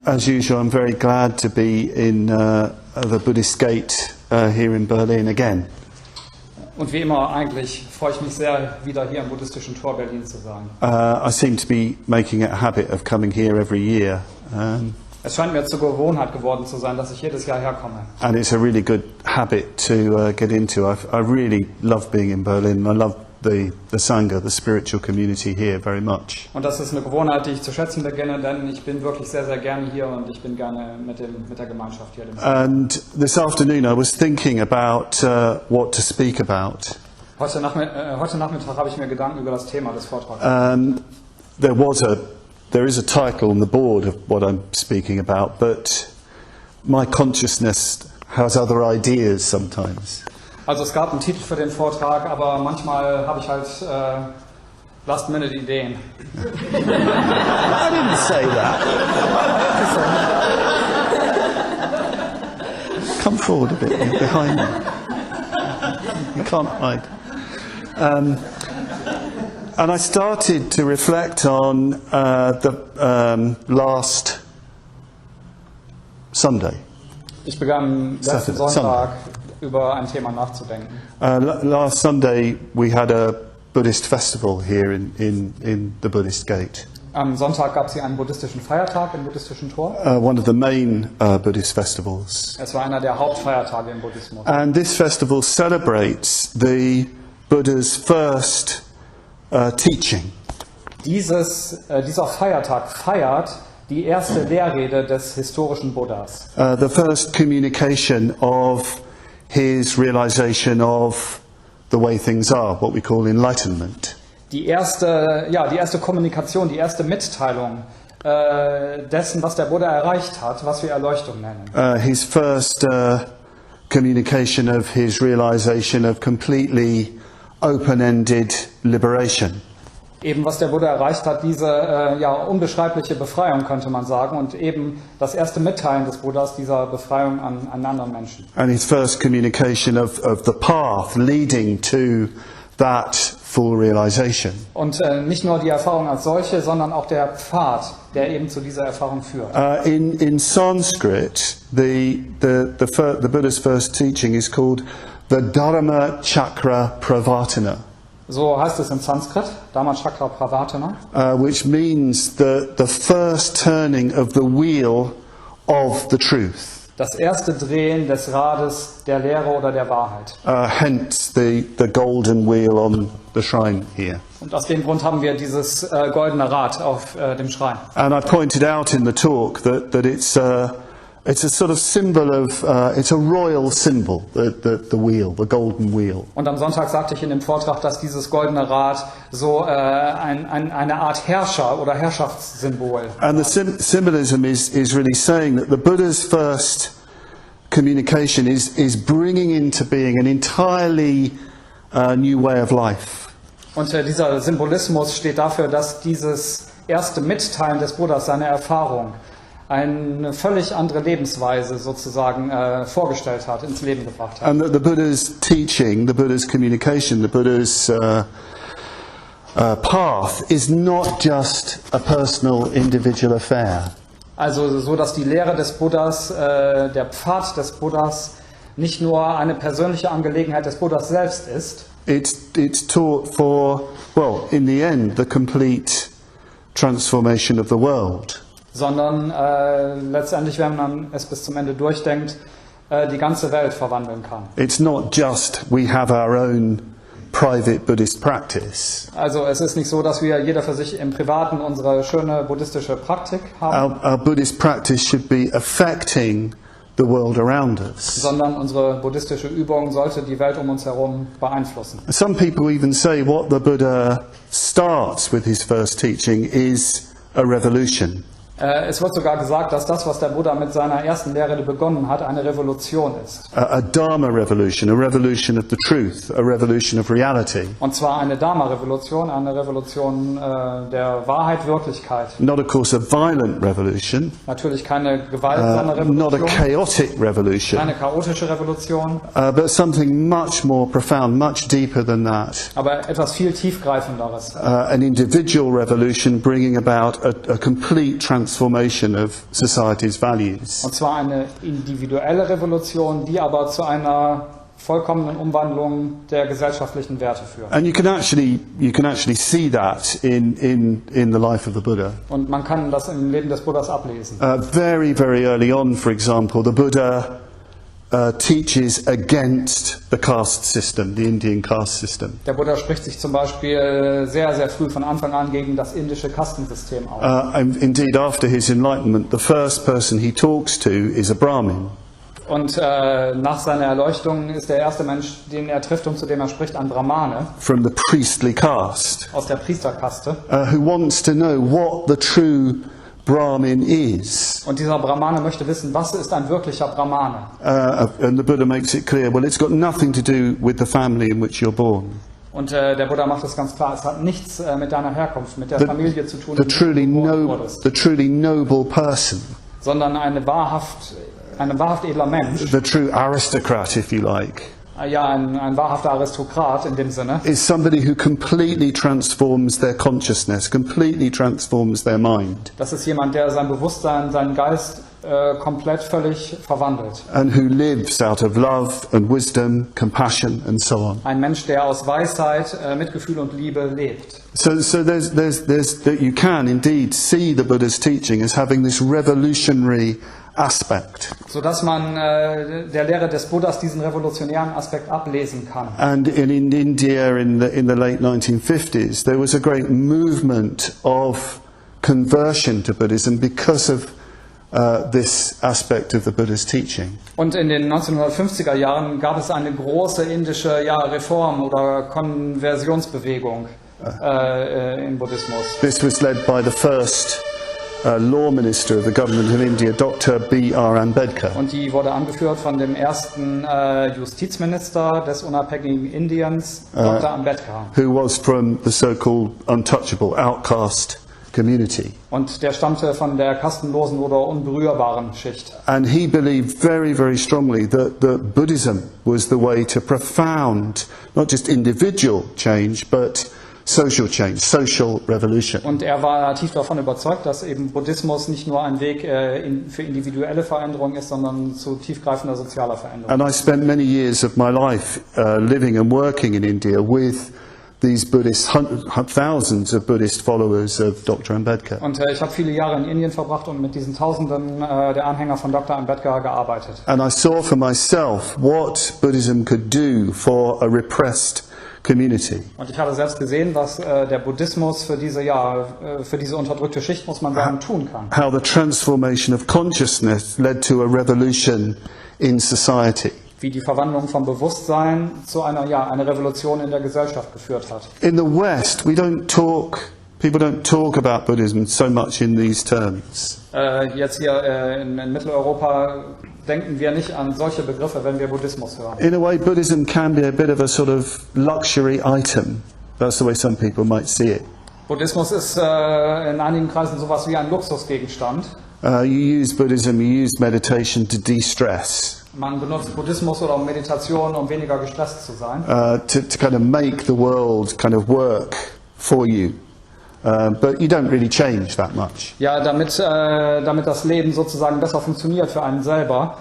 As usual, I'm very glad to be in the Buddhist Gate here in Berlin again. Und wie immer eigentlich freue ich mich sehr, wieder hier im buddhistischen Tor Berlin zu sein. I seem to be making it a habit of coming here every year. Es scheint mir zur Gewohnheit geworden zu sein, dass ich jedes Jahr herkomme. And it's a really good habit to get into. I really love being in Berlin. I love the Sangha, the spiritual community here very much. Und das ist eine Gewohnheit, die ich zu schätzen beginne, denn ich bin wirklich sehr, sehr gerne hier und ich bin gerne mit der Gemeinschaft hier. And this afternoon I was thinking about what to speak about. Heute Nachmittag habe ich mir Gedanken über das Thema des Vortrags. There is a title on the board of what I'm speaking about, but my consciousness has other ideas sometimes. Also es gab einen Titel für den Vortrag, aber manchmal habe ich halt Last-Minute-Ideen. I didn't say that. Come forward a bit, you're behind me. You can't hide. And I started to reflect on the last Sunday. Ich begann letzten Sonntag über ein Thema nachzudenken. Last Sunday we had a Buddhist festival here in the Buddhist Gate. Am Sonntag gab es hier einen buddhistischen Feiertag im buddhistischen Tor. One of the main Buddhist festivals. Es war einer der Hauptfeiertage im Buddhismus. And this festival celebrates the Buddha's first teaching. Dieser Feiertag feiert die erste Lehrrede des historischen Buddhas. The first communication of his realization of the way things are, what we call enlightenment. Die erste Kommunikation, die erste Mitteilung dessen, was der Buddha erreicht hat, was wir Erleuchtung nennen. His first communication of his realization of completely open-ended liberation. Eben was der Buddha erreicht hat, diese unbeschreibliche Befreiung, könnte man sagen, und eben das erste Mitteilen des Buddhas dieser Befreiung an anderen Menschen. And his first communication of the path leading to that full realization. Und nicht nur die Erfahrung als solche, sondern auch der Pfad, der eben zu dieser Erfahrung führt. In Sanskrit, the Buddha's first teaching is called the Dharma Chakra Pravartana. So heißt es in Sanskrit, Dhamma Chakra Pravartana. Which means the first turning of the wheel of the truth. Das erste Drehen des Rades der Lehre oder der Wahrheit. Hence the golden wheel on the shrine here. Und aus dem Grund haben wir dieses goldene Rad auf dem Schrein. And I pointed out in the talk that it's a sort of symbol of, it's a royal symbol, the wheel, the golden wheel. Und am Sonntag sagte ich in dem Vortrag, dass dieses goldene Rad so eine Art Herrscher oder Herrschaftssymbol. And the symbolism is really saying that the Buddha's first communication is bringing into being an entirely new way of life. Und dieser Symbolismus steht dafür, dass dieses erste Mitteilen des Buddhas, seine Erfahrung, eine völlig andere Lebensweise sozusagen vorgestellt hat, ins Leben gebracht hat. And the Buddha's teaching, the Buddha's communication, the Buddha's path is not just a personal, individual affair. Also so, dass die Lehre des Buddhas, der Pfad des Buddhas, nicht nur eine persönliche Angelegenheit des Buddhas selbst ist. It's taught for, well, in the end, the complete transformation of the world. Sondern letztendlich, wenn man es bis zum Ende durchdenkt, die ganze Welt verwandeln kann. It's not just we have our own private Buddhist practice. Also es ist nicht so, dass wir jeder für sich im Privaten unsere schöne buddhistische Praktik haben. Our Buddhist practice should be affecting the world around us. Sondern unsere buddhistische Übung sollte die Welt um uns herum beeinflussen. Some people even say what the Buddha starts with his first teaching is a revolution. Es wird sogar gesagt, dass das, was der Buddha mit seiner ersten Lehre begonnen hat, eine Revolution ist. A Dharma Revolution, a revolution of the truth, a revolution of reality. Und zwar eine Dharma-Revolution, eine Revolution der Wahrheit, Wirklichkeit. Not, of course, a violent revolution. Natürlich keine gewaltsame Revolution. Not a chaotic revolution. Keine chaotische Revolution. But something much more profound, much deeper than that. Aber etwas viel tiefgreifenderes. An individual revolution bringing about a complete transformation transformation of society's values. Und zwar eine individuelle Revolution, die aber zu einer vollkommenen Umwandlung der gesellschaftlichen Werte führt. And you can actually see that in the life of the Buddha. Und man kann das im Leben des Buddhas ablesen. Very, very early on, for example, the Buddha teaches against the caste system, the Indian caste system. Der Buddha spricht sich zum Beispiel sehr, sehr früh von Anfang an gegen das indische Kastensystem aus. Indeed, after his enlightenment, the first person he talks to is a Brahmin. Und nach seiner Erleuchtung ist der erste Mensch, den er trifft und zu dem er spricht, ein Brahmane From the priestly caste, aus der Priesterkaste. who wants to know what the true Brahmin is. Und dieser Brahmane möchte wissen, was ist ein wirklicher Brahmane? And the Buddha makes it clear, well, it's got nothing to do with the family in which you're born. Und der Buddha macht es ganz klar, es hat nichts mit deiner Herkunft, mit der Familie zu tun, The in der du geboren wurdest, truly noble person, sondern ein wahrhaft edler Mensch, the true aristocrat, if you like, ja, ein wahrhafter Aristokrat in dem Sinne, is somebody who completely transforms their consciousness, completely transforms their mind, das ist jemand, der sein Bewusstsein, seinen Geist komplett völlig verwandelt. and who lives out of love and wisdom, compassion, and so on. Ein Mensch, der aus Weisheit, Mitgefühl und Liebe lebt. So you can indeed see the Buddha's teaching as having this revolutionary aspect. Sodass man der Lehre des Buddhas diesen revolutionären Aspekt ablesen kann. And in India in the late 1950s, there was a great movement of conversion to Buddhism because of this aspect of the Buddha's teaching. Und in den 1950er Jahren gab es eine große indische Reform- oder Konversionsbewegung im Buddhismus. This was led by the first law minister of the government of India, Dr. B.R. Ambedkar. Und die wurde angeführt von dem ersten Justizminister des unabhängigen Indiens, Dr. Ambedkar. Who was from the so-called untouchable, outcast community. Und der stammte von der kastenlosen oder unberührbaren Schicht. And he believed very, very strongly that Buddhism was the way to profound, not just individual change, but social change, social revolution. Und er war tief davon überzeugt, dass eben Buddhismus nicht nur ein Weg für individuelle Veränderung ist, sondern zu tiefgreifender sozialer Veränderung. And I spent many years of my life living and working in India with these Buddhist, thousands of Buddhist followers of Dr. Ambedkar. Und ich habe viele Jahre in Indien verbracht und mit diesen Tausenden der Anhänger von Dr. Ambedkar gearbeitet. And I saw for myself what Buddhism could do for a repressed community. Und ich habe selbst gesehen, was der Buddhismus für diese unterdrückte Schicht, muss man sagen, tun kann. How the transformation of consciousness led to a revolution in society. Wie die Verwandlung vom Bewusstsein zu einer Revolution in der Gesellschaft geführt hat. In the West, people don't talk about Buddhism so much in these terms. Jetzt hier in Mitteleuropa denken wir nicht an solche Begriffe, wenn wir Buddhismus hören. In a way, Buddhism can be a bit of a sort of luxury item. That's the way some people might see it. Buddhismus ist in einigen Kreisen sowas wie ein Luxusgegenstand. You use Buddhism, you use meditation to de-stress. Man benutzt Buddhismus oder Meditation, um weniger gestresst zu sein. To kind of make the world kind of work for you. But you don't really change that much. Ja, damit das Leben sozusagen besser funktioniert für einen selber,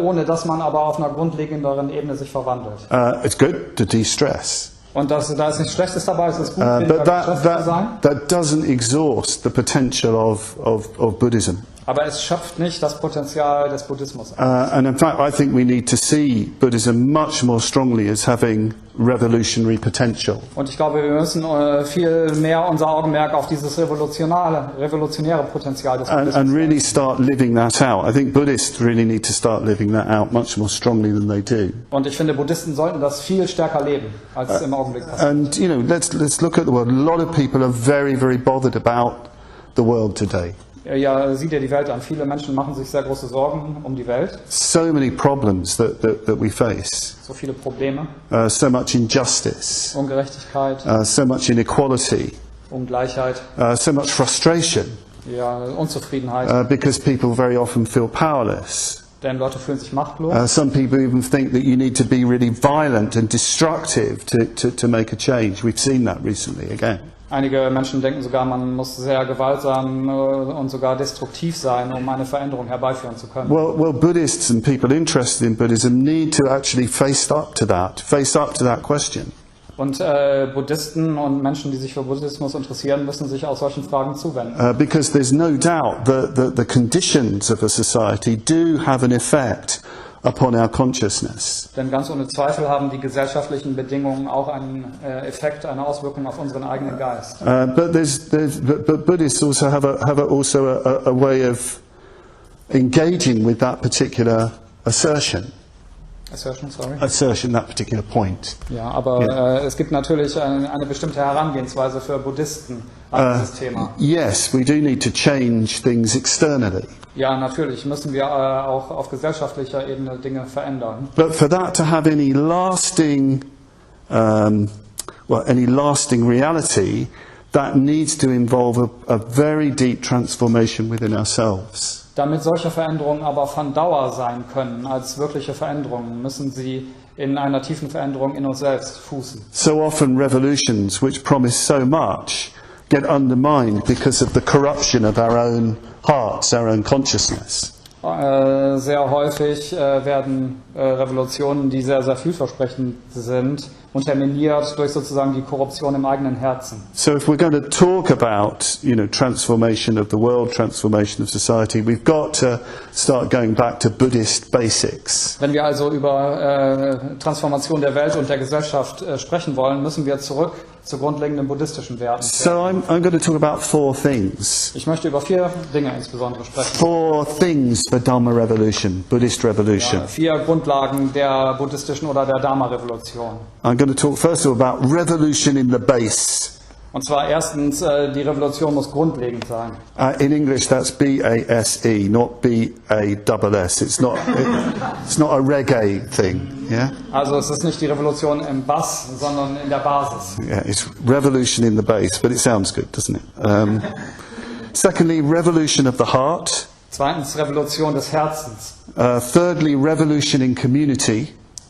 ohne dass man aber auf einer grundlegenderen Ebene sich verwandelt. It's good to de-stress. Und da ist nichts Schlechtes dabei, es ist gut, weniger gestresst zu sein. That doesn't exhaust the potential of Buddhism. Aber es schöpft nicht das Potenzial des Buddhismus. And in fact, I think we need to see Buddhism much more strongly as having revolutionary potential. Und ich glaube, wir müssen viel mehr unser Augenmerk auf dieses revolutionäre Potenzial des Buddhismus and really start living that out. I think Buddhists really need to start living that out much more strongly than they do. Und ich finde, Buddhisten sollten das viel stärker leben, als es im Augenblick passiert. And let's look at the world. A lot of people are very, very bothered about the world today. Ja, sieh dir die Welt an. Viele Menschen machen sich sehr große Sorgen um die Welt. So many problems that we face. So viele Probleme. So much injustice. Ungerechtigkeit. So much inequality. Ungleichheit. So much frustration. Ja, Unzufriedenheit. Because people very often feel powerless. Denn Leute fühlen sich machtlos. Some people even think that you need to be really violent and destructive to make a change. We've seen that recently again. Einige Menschen denken sogar, man muss sehr gewaltsam und sogar destruktiv sein, um eine Veränderung herbeiführen zu können. Well, Buddhists and people interested in Buddhism need to actually face up to that question. Und Buddhisten und Menschen, die sich für Buddhismus interessieren, müssen sich auch solchen Fragen zuwenden. Because there's no doubt that the conditions of a society do have an effect upon our consciousness. Denn ganz ohne Zweifel haben die gesellschaftlichen Bedingungen auch einen Effekt, eine Auswirkung auf unseren eigenen Geist. But Buddhists also have a way of engaging with that particular assertion. Assertion, that particular point. Ja, aber es gibt natürlich eine bestimmte Herangehensweise für Buddhisten an dieses Thema. Yes, we do need to change things externally. Ja, natürlich müssen wir auch auf gesellschaftlicher Ebene Dinge verändern. But for that to have any lasting reality, that needs to involve a very deep transformation within ourselves. Damit solche Veränderungen aber von Dauer sein können, als wirkliche Veränderungen, müssen sie in einer tiefen Veränderung in uns selbst fußen. So often revolutions which promise so much get undermined because of the corruption of our own hearts, our own consciousness. Sehr häufig werden Revolutionen, die sehr, sehr vielversprechend sind, unterminiert durch sozusagen die Korruption im eigenen Herzen. So if we're going to talk about, transformation of the world, transformation of society, we've got to start going back to Buddhist basics. Wenn wir also über Transformation der Welt und der Gesellschaft sprechen wollen, müssen wir zurück zu grundlegenden buddhistischen Werten. So I'm going to talk about 4 things. Ich möchte über 4 Dinge insbesondere sprechen. 4 things for Dharma Revolution, Buddhist Revolution. Ja, 4 Grundlagen der buddhistischen oder der Dharma Revolution. I'm going to talk first of all about revolution in the base. Und zwar erstens, die Revolution muss grundlegend sein. In English that's B-A-S-E, not B-A-S-S. It's not a reggae thing, yeah? Also es ist nicht die Revolution im Bass, sondern in der Basis. Yeah, it's revolution in the base, but it sounds good, doesn't it? Secondly, revolution of the heart. Zweitens, Revolution des Herzens. Thirdly, revolution in community.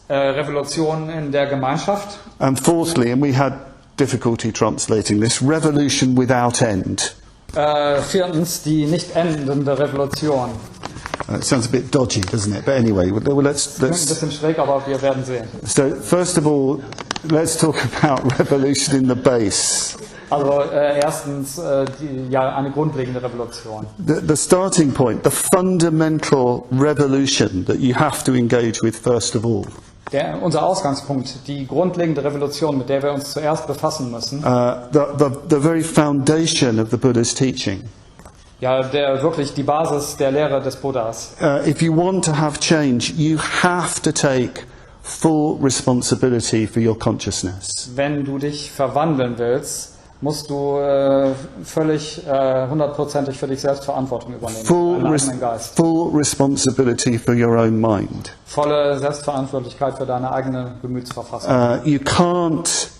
Revolution in der Gemeinschaft. And fourthly, and we had difficulty translating this, revolution without end. Viertens, die nicht endende Revolution. It sounds a bit dodgy, doesn't it? But anyway, let's Ein bisschen schräg, aber wir werden sehen. So first of all, let's talk about revolution in the base. Also erstens, eine grundlegende Revolution. The starting point, the fundamental revolution that you have to engage with first of all. Unser Ausgangspunkt, die grundlegende Revolution, mit der wir uns zuerst befassen müssen. The very foundation of the Buddha's teaching. Ja, wirklich die Basis der Lehre des Buddhas. If you want to have change, you have to take full responsibility for your consciousness. Wenn du dich verwandeln willst, musst du völlig 100%ig für dich selbst Verantwortung übernehmen. Full responsibility for your own mind. Volle Selbstverantwortlichkeit für deine eigene Gemütsverfassung. You can't.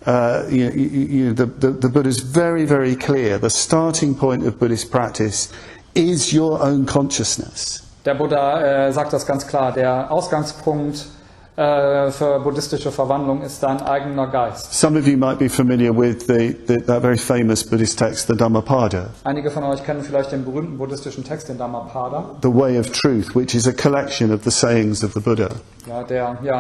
The Buddha is very, very clear. The starting point of Buddhist practice is your own consciousness. Der Buddha sagt das ganz klar. Der Ausgangspunkt für buddhistische Verwandlung ist dein eigener Geist. Some of you might be familiar with that very famous Buddhist text, the Dhammapada. Einige von euch kennen vielleicht den berühmten buddhistischen Text, den Dhammapada. The Way of Truth, which is a collection of the sayings of the Buddha. Ja,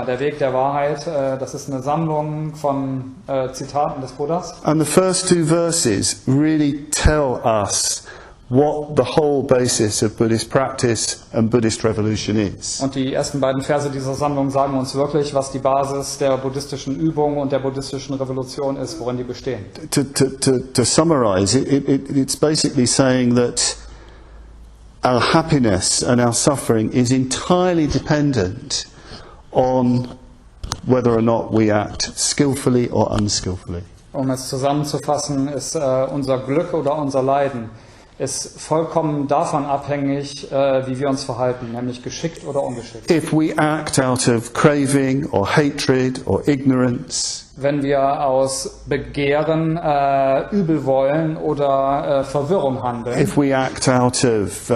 der Weg der Wahrheit, das ist eine Sammlung von Zitaten des Buddhas. And the first 2 verses really tell us what the whole basis of Buddhist practice and Buddhist revolution is. Und die ersten beiden Verse dieser Sammlung sagen uns wirklich, was die Basis der buddhistischen Übung und der buddhistischen Revolution ist, worin die bestehen. To summarize, it's basically saying that our happiness and our suffering is entirely dependent on whether or not we act skillfully or unskillfully. Um es zusammenzufassen, ist unser Glück oder unser Leiden ist vollkommen davon abhängig, wie wir uns verhalten, nämlich geschickt oder ungeschickt. If we act out of craving or hatred or ignorance, wenn wir aus Begehren, Übelwollen oder Verwirrung handeln, if we act out of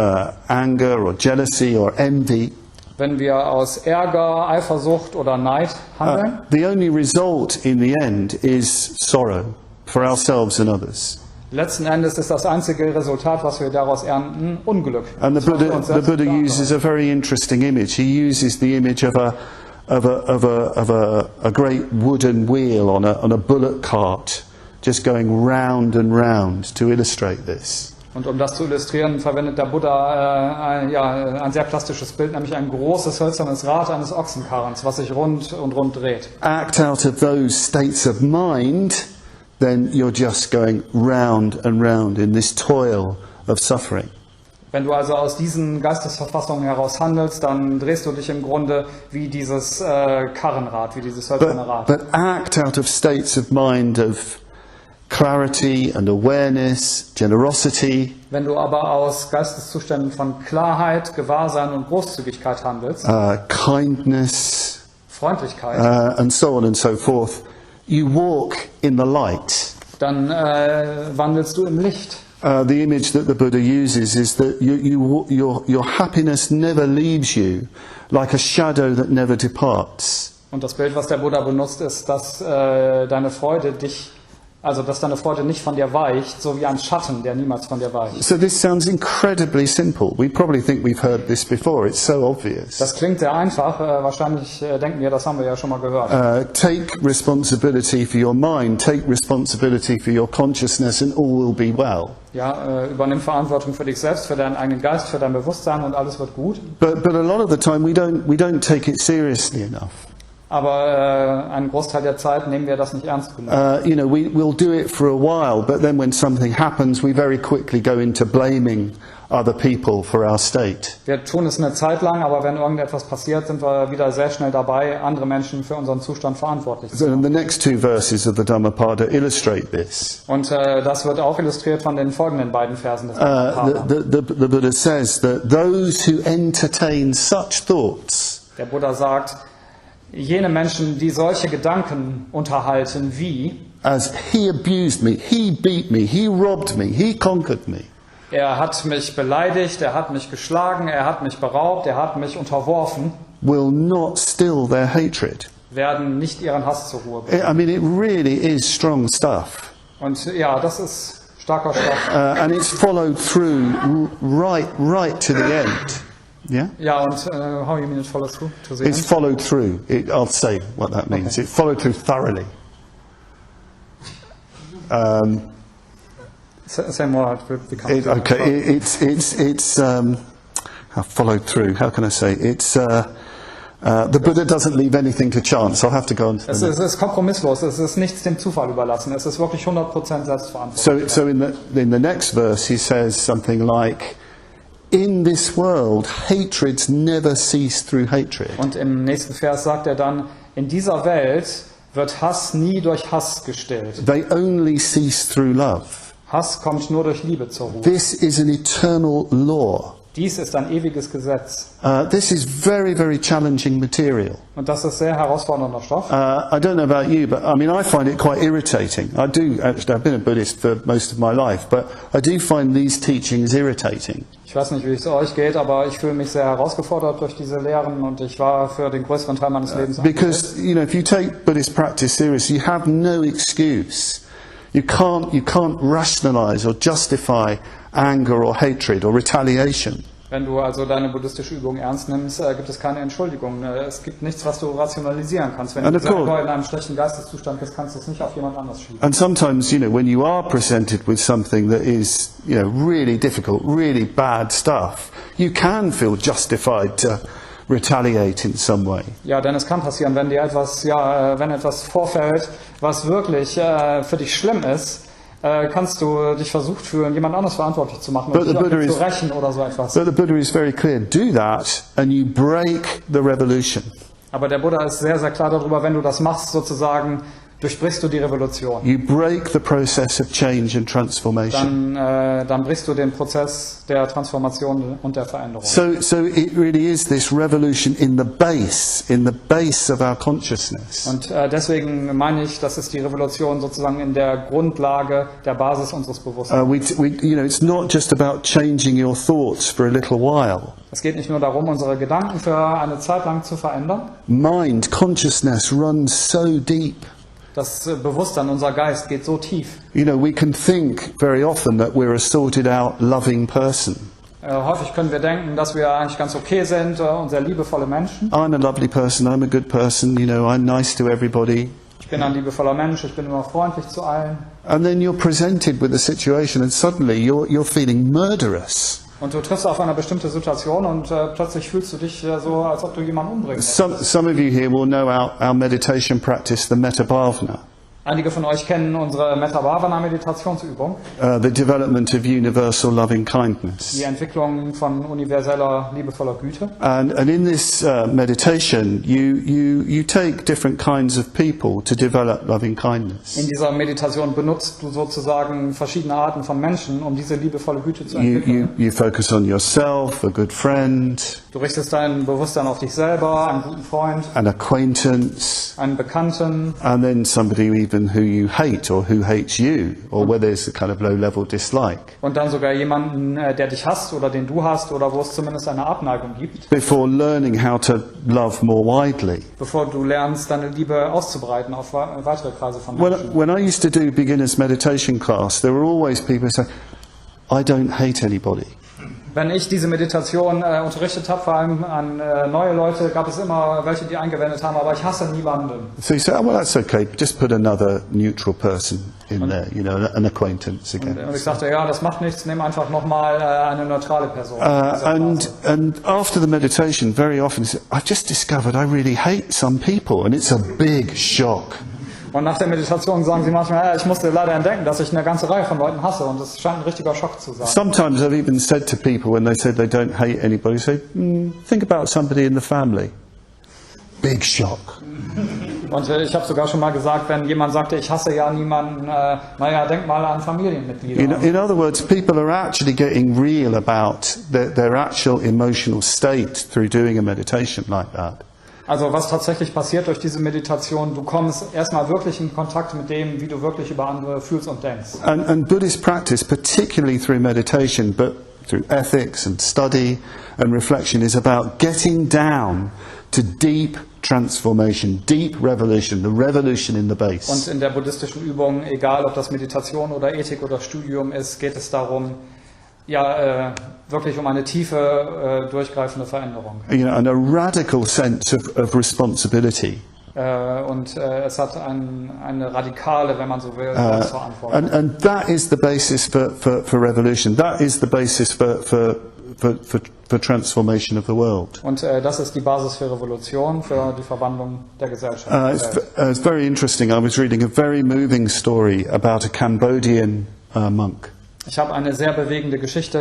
anger or jealousy or envy, wenn wir aus Ärger, Eifersucht oder Neid handeln, the only result in the end is sorrow. for ourselves and others. Letzten Endes ist das einzige Resultat, was wir daraus ernten, Unglück. And the Buddha uses a very interesting image. He uses the image of a great wooden wheel on a bullock cart, just going round and round to illustrate this. Und um das zu illustrieren, verwendet der Buddha ein sehr plastisches Bild, nämlich ein großes hölzernes Rad eines Ochsenkarrens, was sich rund und rund dreht. Act out of those states of mind, then you're just going round and round in this toil of suffering. Wenn du also aus diesen Geistesverfassungen heraus handelst, dann drehst du dich im Grunde wie dieses Karrenrad, wie dieses hölzerne Rad. But act out of states of mind of clarity and awareness, generosity. Wenn du aber aus Geisteszuständen von Klarheit, Gewahrsein und Großzügigkeit handelst, kindness, Freundlichkeit, and so on and so forth, you walk in the light. dann wandelst du im Licht. The image that the Buddha uses is that your happiness never leaves you, like a shadow that never departs. Und das Bild, was der Buddha benutzt, ist, dass deine Freude nicht von dir weicht, so wie ein Schatten, der niemals von dir weicht. So this sounds incredibly simple. We probably think we've heard this before. It's so obvious. Das klingt sehr einfach. Wahrscheinlich denken wir, das haben wir ja schon mal gehört. Take responsibility for your mind. Take responsibility for your consciousness, and all will be well. Ja, übernimm Verantwortung für dich selbst, für deinen eigenen Geist, für dein Bewusstsein und alles wird gut. But a lot of the time we don't take it seriously enough. Aber einen Großteil der Zeit nehmen wir das nicht ernst genug. We'll do it for a while, but then when something happens, we very quickly go into blaming other people for our state. Wir tun es eine Zeit lang, aber wenn irgendetwas passiert, sind wir wieder sehr schnell dabei, andere Menschen für unseren Zustand verantwortlich zu So machen. the next two verses of the Dhammapada illustrate this. Und das wird auch illustriert von den folgenden beiden Versen des Dhammapada. The Buddha says that those who entertain such thoughts, Der Buddha sagt, jene Menschen, die solche Gedanken unterhalten wie: as he abused me, he beat me, he robbed me, he conquered me. Er hat mich beleidigt, er hat mich geschlagen, er hat mich beraubt, er hat mich unterworfen, Will not still their hatred. werden nicht ihren Hass zur Ruhe bringen. I mean, it really is strong stuff. Und ja, das ist starker Stoff. And it's followed through right to the end. Yeah? Ja, und how you mean it follows through? To the It's end? followed through. I'll say what that means. Okay. It followed through thoroughly. Say more, it will become clear. Okay, it's followed through. How can I say? It's the Buddha doesn't leave anything to chance. I'll have to go on to Es the next. ist kompromisslos, es ist nichts dem Zufall überlassen, es ist wirklich 100% Selbstverantwortung. So in the next verse he says something like, in this world hatreds never cease through hatred. Und im nächsten Vers sagt er dann, in dieser Welt wird Hass nie durch Hass gestillt. They only cease through love. Hass kommt nur durch Liebe zur Ruhe. This is an eternal law. Dies ist ein ewiges Gesetz. This is very, very challenging material. Und das ist sehr herausfordernder Stoff. I don't know about you, but I mean, I find it quite irritating. I do, actually, I've been a Buddhist for most of my life, but I do find these teachings irritating. Ich weiß nicht, wie es euch geht, aber ich fühle mich sehr herausgefordert durch diese Lehren und ich war für den größeren Teil meines Lebens Because, if you take Buddhist practice seriously, you have no excuse. You can't rationalize or justify anger or hatred or retaliation. Wenn du also deine buddhistische Übung ernst nimmst, gibt es keine Entschuldigung. Es gibt nichts, was du rationalisieren kannst. Wenn du selber in einem schlechten Geisteszustand bist, kannst du es nicht auf jemand anders schieben. And sometimes, when you are presented with something that is, really difficult, really bad stuff, you can feel justified to retaliate in some way. Ja, denn es kann passieren, wenn dir etwas vorfällt, was wirklich für dich schlimm ist, kannst du dich versucht fühlen, jemand anderes verantwortlich zu machen und dich auch zu rächen oder so etwas. But the Buddha is very clear. Do that and you break the revolution. Aber der Buddha ist sehr, sehr klar darüber, wenn du das machst, sozusagen, durchbrichst du die Revolution. You break the process of change and transformation. Dann brichst du den Prozess der Transformation und der Veränderung. So it really is this revolution in the base of our consciousness. Und deswegen meine ich, das ist die Revolution sozusagen in der Grundlage, der Basis unseres Bewusstseins. It's not just about changing your thoughts for a little while. Es geht nicht nur darum, unsere Gedanken für eine Zeit lang zu verändern. Mind, consciousness runs so deep. Das Bewusstsein, unser Geist geht so tief. You know, we can think very often that we're a sorted out, loving person. Häufig können wir denken, dass wir eigentlich ganz okay sind und sehr liebevolle Menschen. I'm a lovely person, I'm a good person, you know, I'm nice to everybody. Ich bin ein liebevoller Mensch, ich bin immer freundlich zu allen. And then you're presented with a situation and suddenly you're feeling murderous. Und du triffst auf eine bestimmte Situation und plötzlich fühlst du dich so, als ob du jemanden umbringst. Some of you here will know our meditation practice, the Padmavajra. Einige von euch kennen unsere Meditationsübung. The development of universal loving kindness. Die Entwicklung von universeller, liebevoller Güte. And in this meditation, you take different kinds of people to develop loving kindness. In dieser Meditation benutzt du sozusagen verschiedene Arten von Menschen, um diese liebevolle Güte zu entwickeln. You focus on yourself, a good friend. Du richtest dein Bewusstsein auf dich selber, einen guten Freund, an acquaintance, einen Bekannten, and then somebody even who you hate or who hates you, or where there's a kind of low-level dislike. Und dann sogar jemanden, der dich hasst oder den du hasst oder wo es zumindest eine Abneigung gibt. Before learning how to love more widely. Bevor du lernst, deine Liebe auszubreiten auf weitere Kreise von Menschen. When I used to do beginners meditation class, there were always people who say, I don't hate anybody. Wenn ich diese Meditation unterrichtet habe, vor allem an neue Leute, gab es immer welche, die eingewendet haben, aber ich hasse niemanden. So you say, oh, well, that's okay, just put another neutral person in there, you know, an acquaintance again. Und ich sagte, ja, das macht nichts, nimm einfach nochmal eine neutrale Person. And after the meditation, very often, I've just discovered I really hate some people, and it's a big shock. Und nach der Meditation sagen sie manchmal, ja, ich musste leider entdecken, dass ich eine ganze Reihe von Leuten hasse und das scheint ein richtiger Schock zu sein. Sometimes I've even said to people when they said they don't hate anybody, say, think about somebody in the family. Big shock. Und ich habe sogar schon mal gesagt, wenn jemand sagte, ich hasse ja niemanden, naja, denk mal an Familienmitglieder. In other words, people are actually getting real about their actual emotional state through doing a meditation like that. Also was tatsächlich passiert durch diese Meditation, du kommst erstmal wirklich in Kontakt mit dem, wie du wirklich über andere fühlst und denkst. And Buddhist practice, particularly through meditation, but through ethics and study and reflection, is about getting down to deep transformation, deep revolution, the revolution in the base. Und in der buddhistischen Übung, egal ob das Meditation oder Ethik oder Studium ist, geht es darum, ja, wirklich um eine tiefe, durchgreifende Veränderung. You know, and a radical sense of responsibility. Und es hat eine radikale, wenn man so will, Verantwortung. And that is the basis for revolution. That is the basis for transformation of the world. Und das ist die Basis für Revolution, für die Verwandlung der Gesellschaft. It's very interesting. I was reading a very moving story about a Cambodian monk. Ich habe eine sehr bewegende Geschichte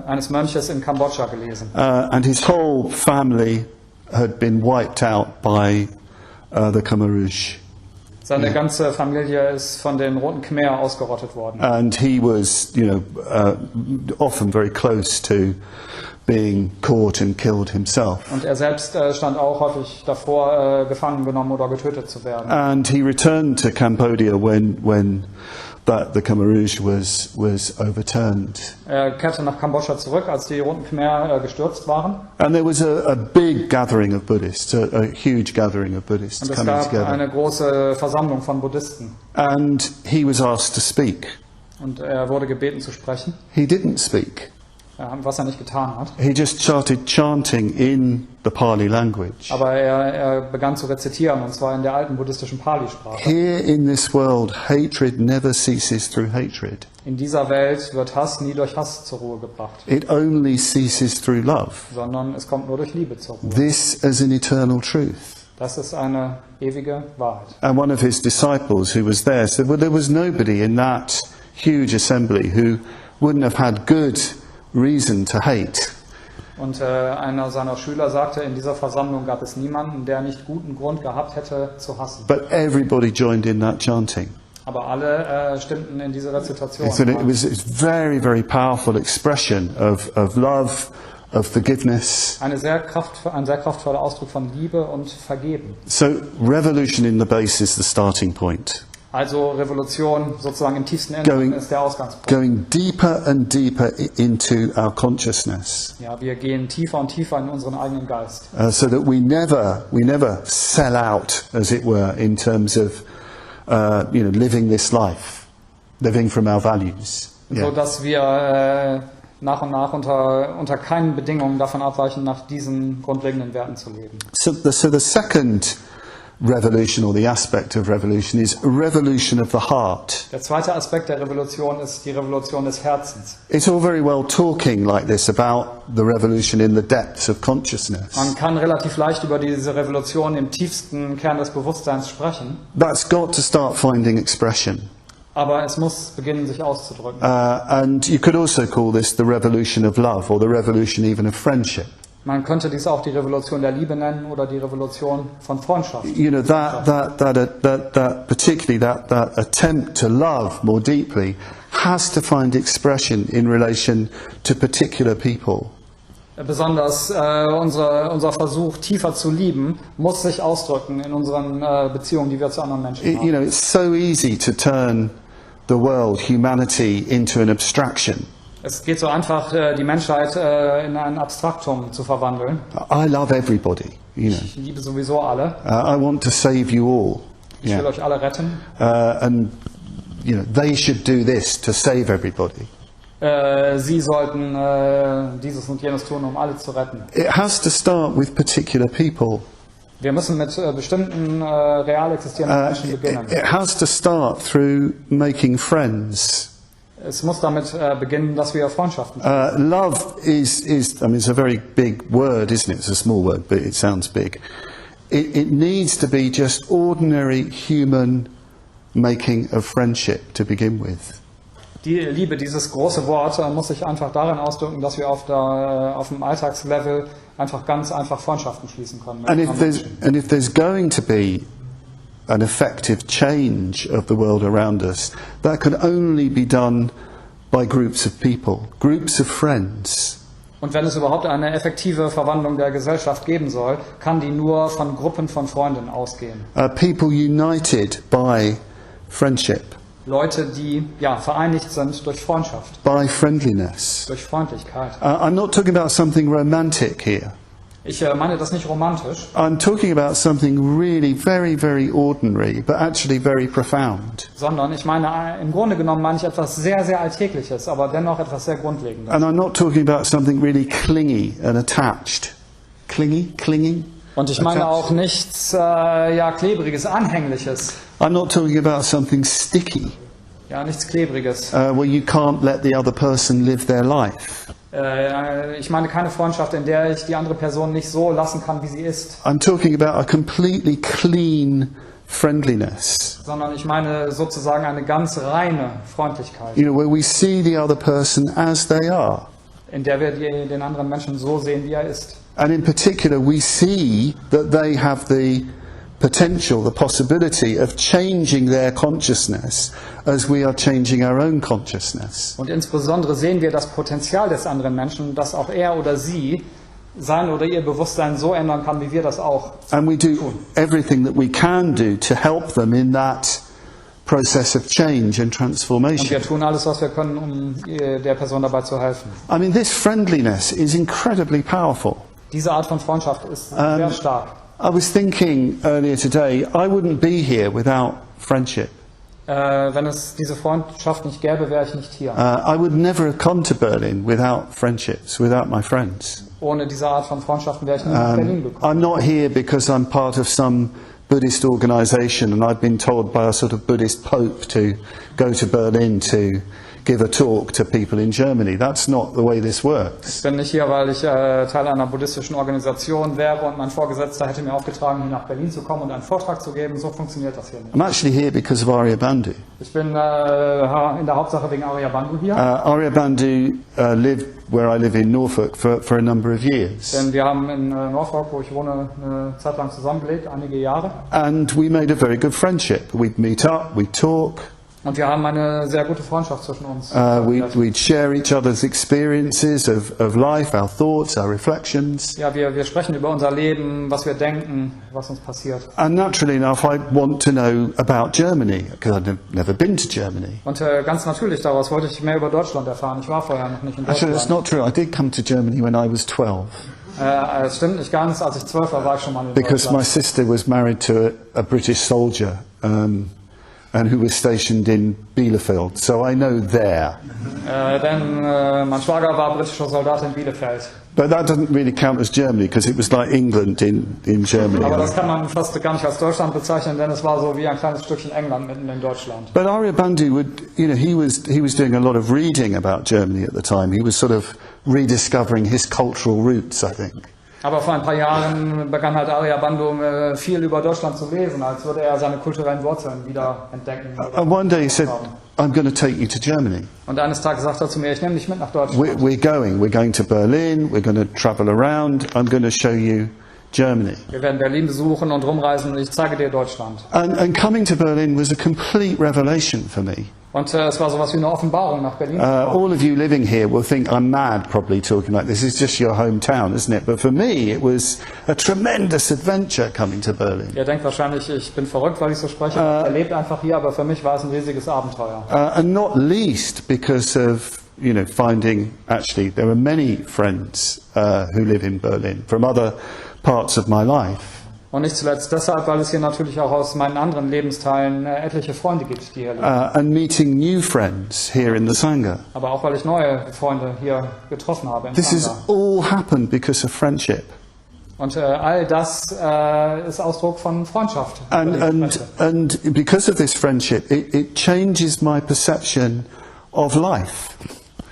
eines Mönches in Kambodscha gelesen. And his whole family had been wiped out by the Khmer Rouge. Seine ganze Familie ist von den Roten Khmer ausgerottet worden. And he was, you know, often very close to being caught and killed himself. Und er selbst stand auch häufig davor, gefangen genommen oder getötet zu werden. And he returned to Cambodia when the Khmer Rouge was overturned. Er kehrte nach Kambodscha zurück, als die Roten Khmer gestürzt waren. And there was a big gathering of Buddhists, a huge gathering of Buddhists Und es coming gab together. eine große Versammlung von Buddhisten. And he was asked to speak. Und er wurde gebeten zu sprechen, He didn't speak. was er nicht getan hat. He just started chanting in the Pali language. Aber er begann zu rezitieren, und zwar in der alten buddhistischen Pali-Sprache. Here in this world, hatred never ceases through hatred. In dieser Welt wird Hass nie durch Hass zur Ruhe gebracht, It only ceases through love. sondern es kommt nur durch Liebe zur Ruhe. This is an eternal truth. Das ist eine ewige Wahrheit. And one of his disciples who was there said, well, there was nobody in that huge assembly who wouldn't have had good reason to hate. Und einer seiner Schüler sagte, in dieser Versammlung gab es niemanden, der nicht guten Grund gehabt hätte zu hassen. But everybody joined in that chanting. Aber alle stimmten in diese Rezitation. So it was a very, very powerful expression of love, of forgiveness. Ein sehr kraftvoller Ausdruck von Liebe und Vergeben. So revolution in the base is the starting point. Also Revolution sozusagen im tiefsten Inneren ist der Ausgangspunkt. Going deeper and deeper into our consciousness. Ja, wir gehen tiefer und tiefer in unseren eigenen Geist. So that we never sell out, as it were, in terms of living this life, living from our values. So dass wir nach und nach unter keinen Bedingungen davon abweichen, nach diesen grundlegenden Werten zu leben. So the second revolution, or the aspect of revolution, is revolution of the heart. Der zweite Aspekt der Revolution ist die Revolution des Herzens. It's all very well talking like this about the revolution in the depths of consciousness. Man kann relativ leicht über diese Revolution im tiefsten Kern des Bewusstseins sprechen. That's got to start finding expression. Aber es muss beginnen, sich auszudrücken. And you could also call this the revolution of love, or the revolution even of friendship. Man könnte dies auch die Revolution der Liebe nennen oder die Revolution von Freundschaft. Particularly that attempt to love more deeply has to find expression in relation to particular people. Besonders unser Versuch, tiefer zu lieben, muss sich ausdrücken in unseren Beziehungen, die wir zu anderen Menschen haben. It's so easy to turn the world, humanity, into an abstraction. Es geht so einfach, die Menschheit in ein Abstraktum zu verwandeln. I love everybody, Ich liebe sowieso alle. I want to save you all. Ich will euch alle retten. And they should do this to save everybody. Sie sollten dieses und jenes tun, um alle zu retten. It has to start with particular people. Wir müssen mit bestimmten real existierenden Menschen beginnen. It has to start through making friends. Es muss damit beginnen, dass wir Freundschaften love is it's a very big word, isn't it? It's a small word, but it sounds big. It needs to be just ordinary human making of friendship to begin with. Die Liebe, dieses große Wort, muss sich einfach darin ausdrücken, dass wir auf dem Alltagslevel ganz einfach Freundschaften schließen können. And if there's going to be an effective change of the world around us, that can only be done by groups of people, groups of friends. Und wenn es überhaupt eine effektive Verwandlung der Gesellschaft geben soll, kann die nur von Gruppen von Freunden ausgehen. People united by friendship. Leute, die vereinigt sind durch Freundschaft, by friendliness. durch Freundlichkeit. I'm not talking about something romantic here. Ich meine das nicht romantisch. I'm talking about something really very, very ordinary, but actually very profound. Sondern ich meine, im Grunde genommen meine ich etwas sehr, sehr Alltägliches, aber dennoch etwas sehr Grundlegendes. And I'm not talking about something really clingy and attached. Clinging? Und ich meine auch nichts Klebriges, Anhängliches. I'm not talking about something sticky. Ja, nichts Klebriges. Where you can't let the other person live their life. Ich meine keine Freundschaft, in der ich die andere Person nicht so lassen kann, wie sie ist. I'm talking about a completely clean friendliness. Sondern ich meine sozusagen eine ganz reine Freundlichkeit. Where we see the other person as they are. In der wir den anderen Menschen so sehen, wie er ist. And in particular, we see that they have the potential, the possibility of changing their consciousness as we are changing our own consciousness. Und insbesondere sehen wir das Potenzial des anderen Menschen, dass auch er oder sie sein oder ihr Bewusstsein so ändern kann, wie wir das auch And we do tun. everything that we can do to help them in that process of change and Und transformation. wir tun alles, was wir können, um der Person dabei zu helfen. I mean, this friendliness is incredibly powerful. Diese Art von Freundschaft ist sehr stark. I was thinking earlier today, I wouldn't be here without friendship. Wenn es diese Freundschaft nicht gäbe, wäre ich nicht hier. I would never have come to Berlin without friendships, without my friends. Ohne diese Art von Freundschaften wäre ich nie nach Berlin gekommen. I'm not here because I'm part of some Buddhist organization and I've been told by a sort of Buddhist pope to go to Berlin to give a talk to people in Germany. That's not the way this works. Ich bin nicht hier, weil ich Teil einer buddhistischen Organisation wäre und mein Vorgesetzter hätte mir aufgetragen, hier nach Berlin zu kommen und einen Vortrag zu geben. So funktioniert das hier nicht. I'm actually here because of Arya Bandhu. Ich bin in der Hauptsache wegen Arya Bandhu hier. Arya Bandhu lived where I live in Norfolk for a number of years. Denn wir haben in Norfolk, wo ich wohne, eine Zeit lang zusammengelebt, einige Jahre. And we made a very good friendship. We'd meet up, we'd talk. Und wir haben eine sehr gute Freundschaft zwischen uns. We'd share each other's experiences of life, our thoughts, our reflections. Ja, wir sprechen über unser Leben, was wir denken, was uns passiert. And naturally enough, I want to know about Germany, because I've never been to Germany. Und ganz natürlich daraus wollte ich mehr über Deutschland erfahren. Ich war vorher noch nicht in Actually, Deutschland. that's not true. I did come to Germany when I was 12. Es stimmt nicht ganz. Als ich 12 war, war ich schon mal in Because my Deutschland. sister was married to a British soldier. and who was stationed in Bielefeld, so I know there. Denn mein Schwager war britischer Soldat in Bielefeld. But that doesn't really count as Germany, because it was like England in Germany. Aber das kann man fast gar nicht als Deutschland bezeichnen, denn es war so wie ein kleines Stückchen England mitten in Deutschland. But Aryabhanda would, he was doing a lot of reading about Germany at the time. He was sort of rediscovering his cultural roots, I think. Aber vor ein paar Jahren begann halt Aryabhanda viel über Deutschland zu lesen, als würde er seine kulturellen Wurzeln wieder entdecken. And one day he said, I'm going to take you to Germany. Und eines Tages sagt er zu mir, ich nehme dich mit nach Deutschland. We're going to Berlin, we're going to travel around, I'm going to show you Germany. Wir werden Berlin besuchen und rumreisen und ich zeige dir Deutschland. And coming to Berlin was a complete revelation for me. Und es war sowas wie eine Offenbarung nach Berlin. All of you living here will think I'm mad probably talking like this. It's just your hometown, isn't it? But for me it was a tremendous adventure coming to Berlin. Ihr denkt wahrscheinlich, ich bin verrückt, weil ich so spreche. Er lebt einfach hier, aber für mich war es ein riesiges Abenteuer. And not least because of, finding, actually, there are many friends who live in Berlin from other parts of my life. Und nicht zuletzt deshalb, weil es hier natürlich auch aus meinen anderen Lebensteilen etliche Freunde gibt, die hier leben. And meeting new friends here in the Sangha. Aber auch, weil ich neue Freunde hier getroffen habe im This has Sangha. all happened because of friendship. Und all das ist Ausdruck von Freundschaft. And because of this friendship, it changes my perception of life.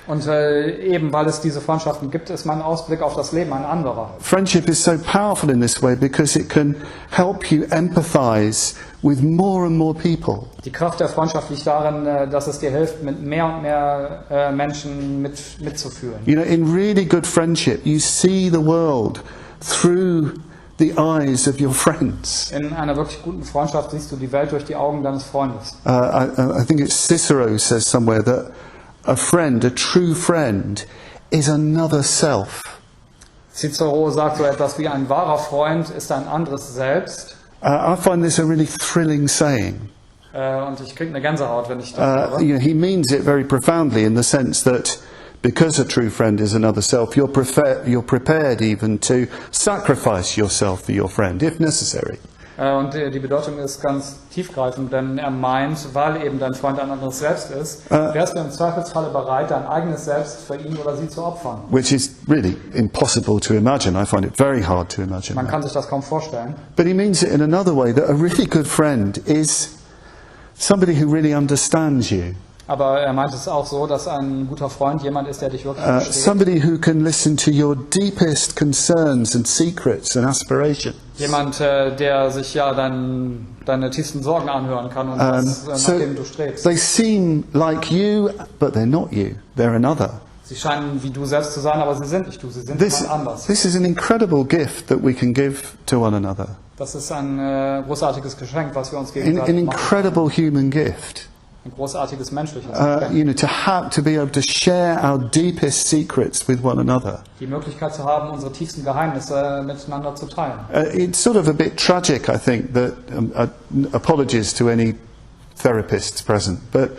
Und eben weil es diese Freundschaften gibt, ist mein Ausblick auf das Leben ein anderer. Friendship is so powerful in this way because it can help you empathize with more and more people. Die Kraft der Freundschaft liegt darin, dass es dir hilft, mit mehr und mehr Menschen mitzufühlen. In really good friendship, you see the world through the eyes of your friends. In einer wirklich guten Freundschaft siehst du die Welt durch die Augen deines Freundes. I think it's Cicero says somewhere that a true friend, is another self. Cicero sagt so etwas wie: ein wahrer Freund ist ein anderes Selbst. I find this a really thrilling saying. Und ich kriege eine Gänsehaut, wenn ich das höre. He means it very profoundly in the sense that because a true friend is another self, you're prepared even to sacrifice yourself for your friend, if necessary. Und die Bedeutung ist ganz tiefgreifend, denn er meint, weil eben dein Freund ein anderes Selbst ist, wärst du im Zweifelsfalle bereit, dein eigenes Selbst für ihn oder sie zu opfern. Which is really impossible to imagine. I find it very hard to imagine. Man kann sich das kaum vorstellen. But he means it in another way, that a really good friend is somebody who really understands you. Aber er meint es auch so, dass ein guter Freund jemand ist, der dich wirklich versteht. Somebody who can listen to your deepest concerns and secrets and aspirations. Jemand, der sich ja deine tiefsten Sorgen anhören kann und das, nach dem du strebst. They seem like you, but they're not you. They're another. Sie scheinen wie du selbst zu sein, aber sie sind nicht du. Sie sind jemand anders. This is an incredible gift that we can give to one another. Das ist ein großartiges Geschenk, was wir uns gegenseitig An machen. incredible human gift. Ein großartiges menschliches Geschenk. To be able to share our deepest secrets with one another. Die Möglichkeit zu haben, unsere tiefsten Geheimnisse miteinander zu teilen. It's sort of a bit tragic, I think, that apologies to any therapists present, but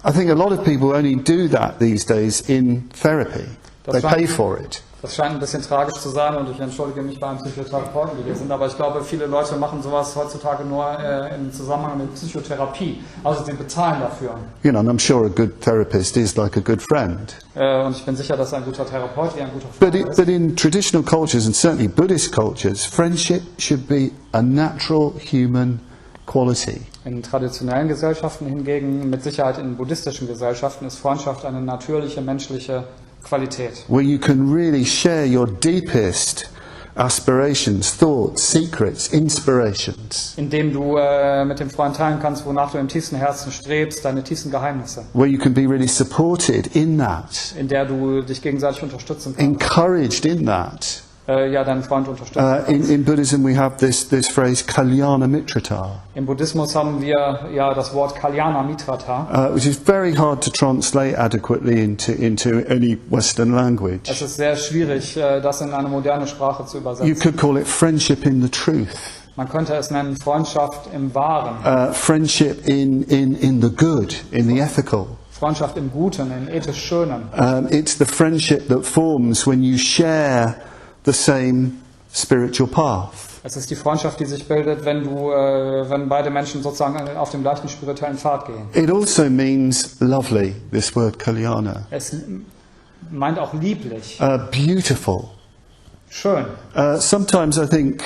I think a lot of people only do that these days in therapy. They pay for it. Das scheint ein bisschen tragisch zu sein und ich entschuldige mich bei einem Psychotherapeuten, die hier sind, aber ich glaube, viele Leute machen sowas heutzutage nur im Zusammenhang mit Psychotherapie. Also sie bezahlen dafür. And I'm sure a good therapist is like a good friend. Und ich bin sicher, dass ein guter Therapeut wie ein guter Freund ist. But in traditional cultures and certainly Buddhist cultures, friendship should be a natural human quality. In traditionellen Gesellschaften hingegen, mit Sicherheit in buddhistischen Gesellschaften, ist Freundschaft eine natürliche menschliche Qualität. Where you can really share your deepest aspirations, thoughts, secrets, inspirations. Indem du mit dem Freund teilen kannst, wonach du im tiefsten Herzen strebst, deine tiefsten Geheimnisse. Where you can be really supported in that. In der du dich gegenseitig unterstützen kannst. Encouraged in that. Deinen Freund unterstützen. In Buddhism we have this phrase Kalyana Mitrata. Im Buddhismus haben wir ja das Wort Kalyana Mitrata. Which is very hard to translate adequately into any Western language. Es ist sehr schwierig, das in eine moderne Sprache zu übersetzen. You could call it friendship in the truth. Man könnte es nennen Freundschaft im Wahren. Friendship in the good, in the ethical. Freundschaft im Guten, im ethisch Schönen. It's the friendship that forms when you share the same spiritual path. Es ist die Freundschaft, die sich bildet, wenn beide Menschen sozusagen auf dem gleichen spirituellen Pfad gehen. It also means lovely, this word kalyana. Es meint auch lieblich, Beautiful. schön. Sometimes I think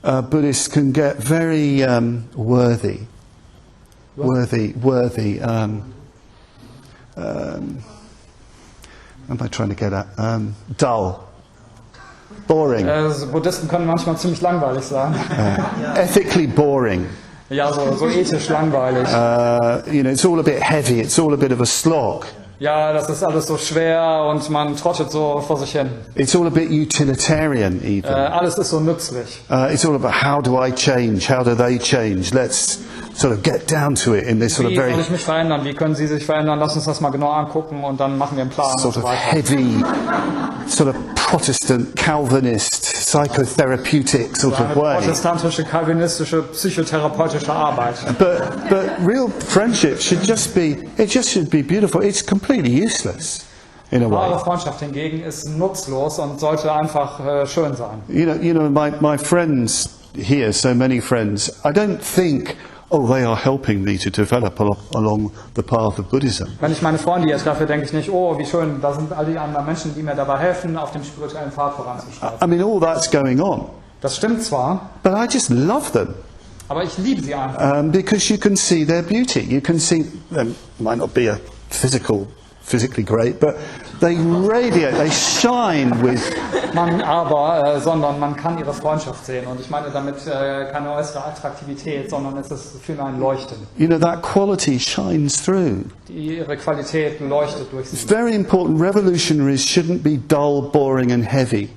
Buddhists can get very worthy. What am I trying to get at? Dull. Boring. Buddhisten können manchmal ziemlich langweilig sein. Ethically boring. Ja, so ethisch langweilig. It's all a bit heavy, it's all a bit of a slog. Ja, das ist alles so schwer und man trottet so vor sich hin. It's all a bit utilitarian even. Alles ist so nützlich. It's all about how do I change, how do they change, let's sort of get down to it in this sort of Wie soll very ich mich verändern, wie können Sie sich verändern, lass uns das mal genau angucken und dann machen wir einen Plan sort und so of weiter. heavy, sort of Protestant, Calvinist, psychotherapeutic sort Eine of way. protestantische, kalvinistische, psychotherapeutische Arbeit. But real friendship should just be beautiful. It's completely useless in a Wahre way. Freundschaft hingegen ist nutzlos und sollte einfach schön sein. You know, my friends here, so many friends, I don't think, oh, they are helping me to develop along the path of Buddhism. Wenn ich meine Freunde jetzt dafür denke ich nicht, oh, wie schön, da sind all die anderen Menschen, die mir dabei helfen, auf dem spirituellen Pfad voranzuschreiten. I mean, all that's going on, Das stimmt zwar, but I just love them. aber ich liebe sie einfach. Because you can see their beauty. You can see them might not be physically great, but they radiate, they shine with. Sondern man kann ihre Freundschaft sehen. Und ich meine damit keine äußere Attraktivität, sondern es ist für ein Leuchten. You know, that quality shines through. Ihre Qualität leuchtet durch It's sie. very important. Revolutionaries shouldn't be dull, boring, and heavy.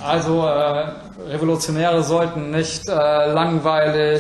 Also Revolutionäre sollten nicht langweilige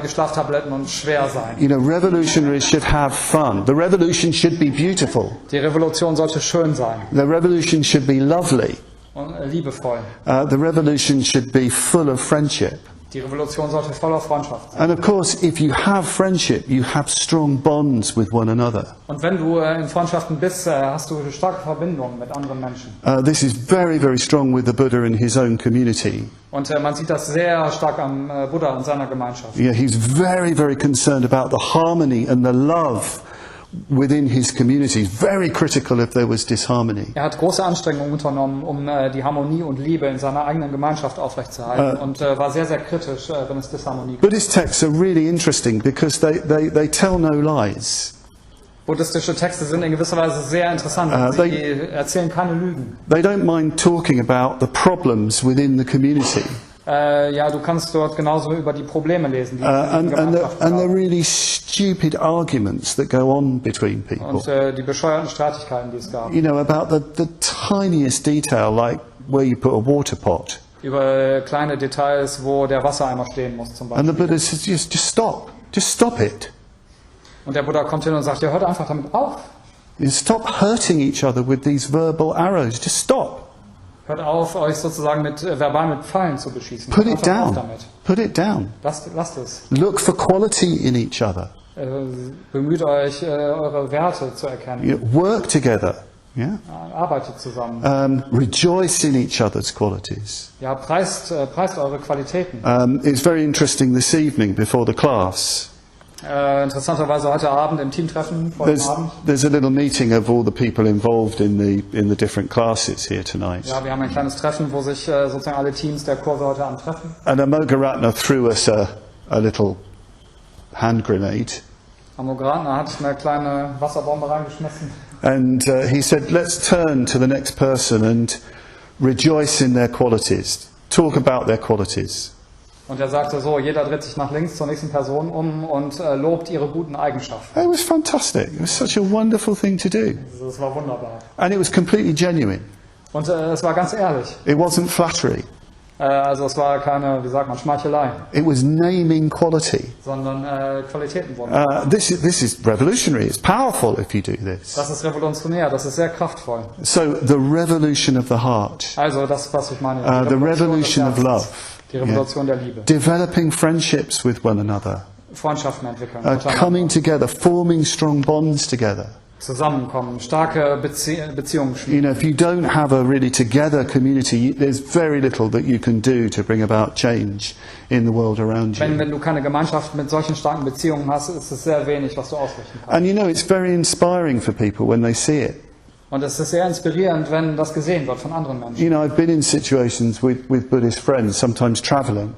Schlaftabletten und schwer sein. You know, revolutionaries should have fun. The revolution should be beautiful. Die Revolution sollte schön sein The revolution should be lovely. und liebevoll. The revolution should be full of friendship. Die Revolution sollte voller Freundschaft sein. And of course, if you have friendship, you have strong bonds with one another. Und wenn du in Freundschaften bist, hast du starke Verbindungen mit anderen Menschen. This is very, very strong with the Buddha in his own community. Und man sieht das sehr stark am Buddha und seiner Gemeinschaft. Yeah, he's very, very concerned about the harmony and the love within his community. Very critical if there was disharmony. Er hat große Anstrengungen unternommen, um die Harmonie und Liebe in seiner eigenen Gemeinschaft aufrechtzuerhalten und war sehr, sehr kritisch, wenn es Disharmonie gibt. Buddhist texts are really interesting because they tell no lies. Buddhistische Texte sind in gewisser Weise sehr interessant. Sie erzählen keine Lügen. They don't mind talking about the problems within the community. Ja, du kannst dort genauso über die Probleme lesen, die in der Gemeinschaft and the haben. really stupid arguments that go on between people. Und die bescheuerten Streitigkeiten, die es gab. You know, about the tiniest detail, like where you put a water pot. Über kleine Details, wo der Wassereimer stehen muss zum And the Beispiel. Buddha says, just stop it. Und der Buddha kommt hin und sagt, ja, hört einfach damit auf. Stop hurting each other with these verbal arrows. Just stop. Hört auf, euch sozusagen verbal mit Pfeilen zu beschießen. Put it Einfach auf down. damit. Put it down. Lasst es. Look for quality in each other. Bemüht euch, eure Werte zu erkennen. You know, work together. Yeah. Arbeitet zusammen. Rejoice in each other's qualities. Ja, preist eure Qualitäten. It's very interesting this evening before the class. Interessanterweise heute Abend im Teamtreffen vor dem Abend. There's a little meeting of all the people involved in the different classes here tonight. Ja, wir haben ein kleines Treffen, wo sich sozusagen alle Teams der Kurse heute Abend treffen. And Amogaratna threw us a little hand grenade. Amogratna hat eine kleine Wasserbombe reingeschmissen. And he said, let's turn to the next person and rejoice in their qualities. Talk about their qualities. Und er sagte so, jeder dreht sich nach links zur nächsten Person um und lobt ihre guten Eigenschaften. It was fantastic. It was such a wonderful thing to do. Das war wunderbar. And it was completely genuine. Und es war ganz ehrlich. It wasn't flattery. Also es war keine, wie sagt man, Schmeichelei, It was naming quality. sondern Qualitäten wurden. This is revolutionary. It's powerful if you do this. Das ist revolutionär, das ist sehr kraftvoll. So the revolution of the heart. Also das, was ich meine. The revolution of des love. Herzens, die Revolution der Liebe. Developing friendships with one another. Freundschaften entwickeln. Coming together, forming strong bonds together. zusammenkommen, starke Beziehungen schmieden. If you don't have a really together community, there's very little that you can do to bring about change in the world around you. Wenn du keine Gemeinschaft mit solchen starken Beziehungen hast, ist es sehr wenig, was du ausrichten kannst. And it's very inspiring for people when they see it. Und es ist sehr inspirierend, wenn das gesehen wird von anderen Menschen. I've been in situations with Buddhist friends, sometimes traveling.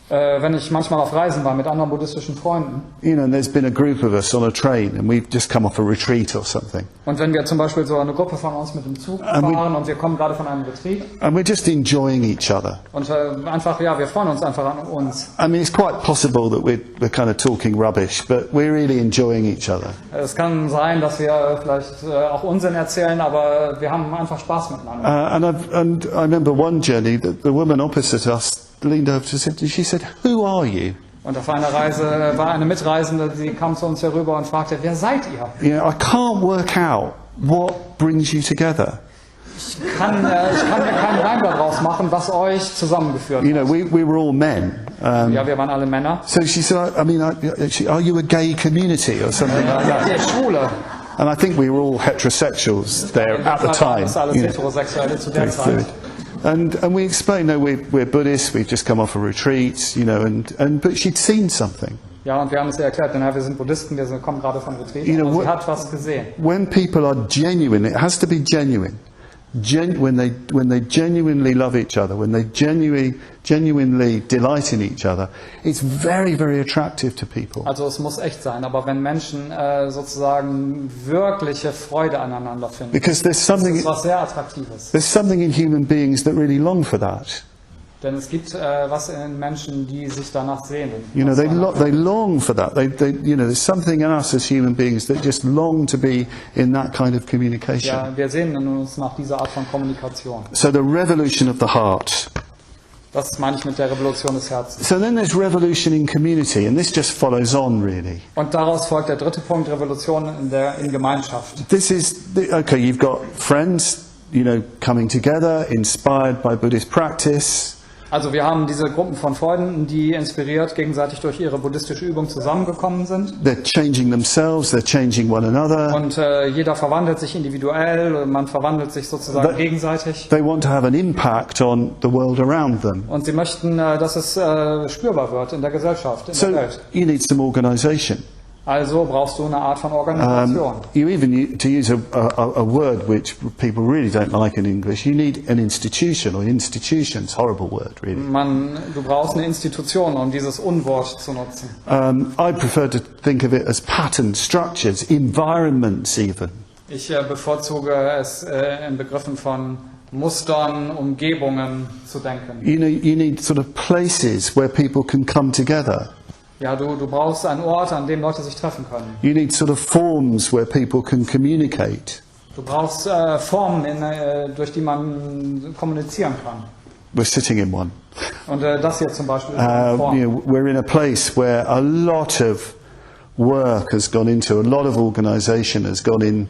Wenn ich manchmal auf Reisen war mit anderen buddhistischen Freunden. And there's been a group of us on a train and we've just come off a retreat or something. Und wenn wir zum Beispiel so eine Gruppe von uns mit dem Zug fahren und wir kommen gerade von einem Retreat. And we're just enjoying each other. Und einfach, wir freuen uns einfach an uns. It's quite possible that we're kind of talking rubbish, but we're really enjoying each other. Es kann sein, dass wir vielleicht auch Unsinn erzählen, aber wir haben einfach Spaß miteinander. And I remember one journey that the woman opposite us leaned over to us, she said, "Who are you?" Und auf einer Reise war eine Mitreisende, die kam zu uns herüber und fragte, wer seid ihr? I can't work out what brings you together. Ich kann mir keinen Reim daraus machen, was euch zusammengeführt hat. We were all men. Ja, wir waren alle Männer. So she said, are you a gay community or something like that? Ihr Schwule. And I think we were all heterosexuals there at the time. Das alles Heterosexuelle zu der Zeit. And we explained, no, we're Buddhists, we've just come off a retreat, but she'd seen something. Ja, und wir haben es ihr erklärt, denn wir sind Buddhisten, wir kommen gerade von Retreat, und sie hat was gesehen. When people are genuine, it has to be genuine. When they genuinely love each other, when they genuinely delight in each other, it's very, very attractive to people. Also es muss echt sein, aber wenn Menschen sozusagen wirkliche Freude aneinander finden, Because there's something, das ist was sehr Attraktives. there's something in human beings that really long for that. Denn es gibt was in Menschen, die sich danach sehnen. They long for that. There's something in us as human beings that just long to be in that kind of communication. Ja, wir sehnen uns nach dieser Art von Kommunikation. So the revolution of the heart. Das meine ich mit der Revolution des Herzens. So then there's revolution in community, and this just follows on really. Und daraus folgt der dritte Punkt, Revolution in Gemeinschaft. This is okay. You've got friends, coming together, inspired by Buddhist practice. Also wir haben diese Gruppen von Freunden, die inspiriert gegenseitig durch ihre buddhistische Übung zusammengekommen sind. They're changing themselves, they're changing one another. Und jeder verwandelt sich individuell, man verwandelt sich sozusagen gegenseitig. They want to have an impact on the world around them. Und sie möchten, dass es spürbar wird in der Gesellschaft, in der Welt. You need some organization. Also brauchst du eine Art von Organisation. You even, to use a word which people really don't like in English, you need an institution, or institutions, horrible word really. Du brauchst eine Institution, um dieses Unwort zu nutzen. I prefer to think of it as pattern, structures, environments even. Ich bevorzuge es in Begriffen von Mustern, Umgebungen zu denken. You need sort of places where people can come together. Ja, du brauchst einen Ort, an dem Leute sich treffen können. You need sort of forms where people can communicate. Du brauchst Formen, durch die man kommunizieren kann. We're sitting in one. Und das hier zum Beispiel ist eine Form. We're in a place where a lot of work has gone into, a lot of organisation has gone in,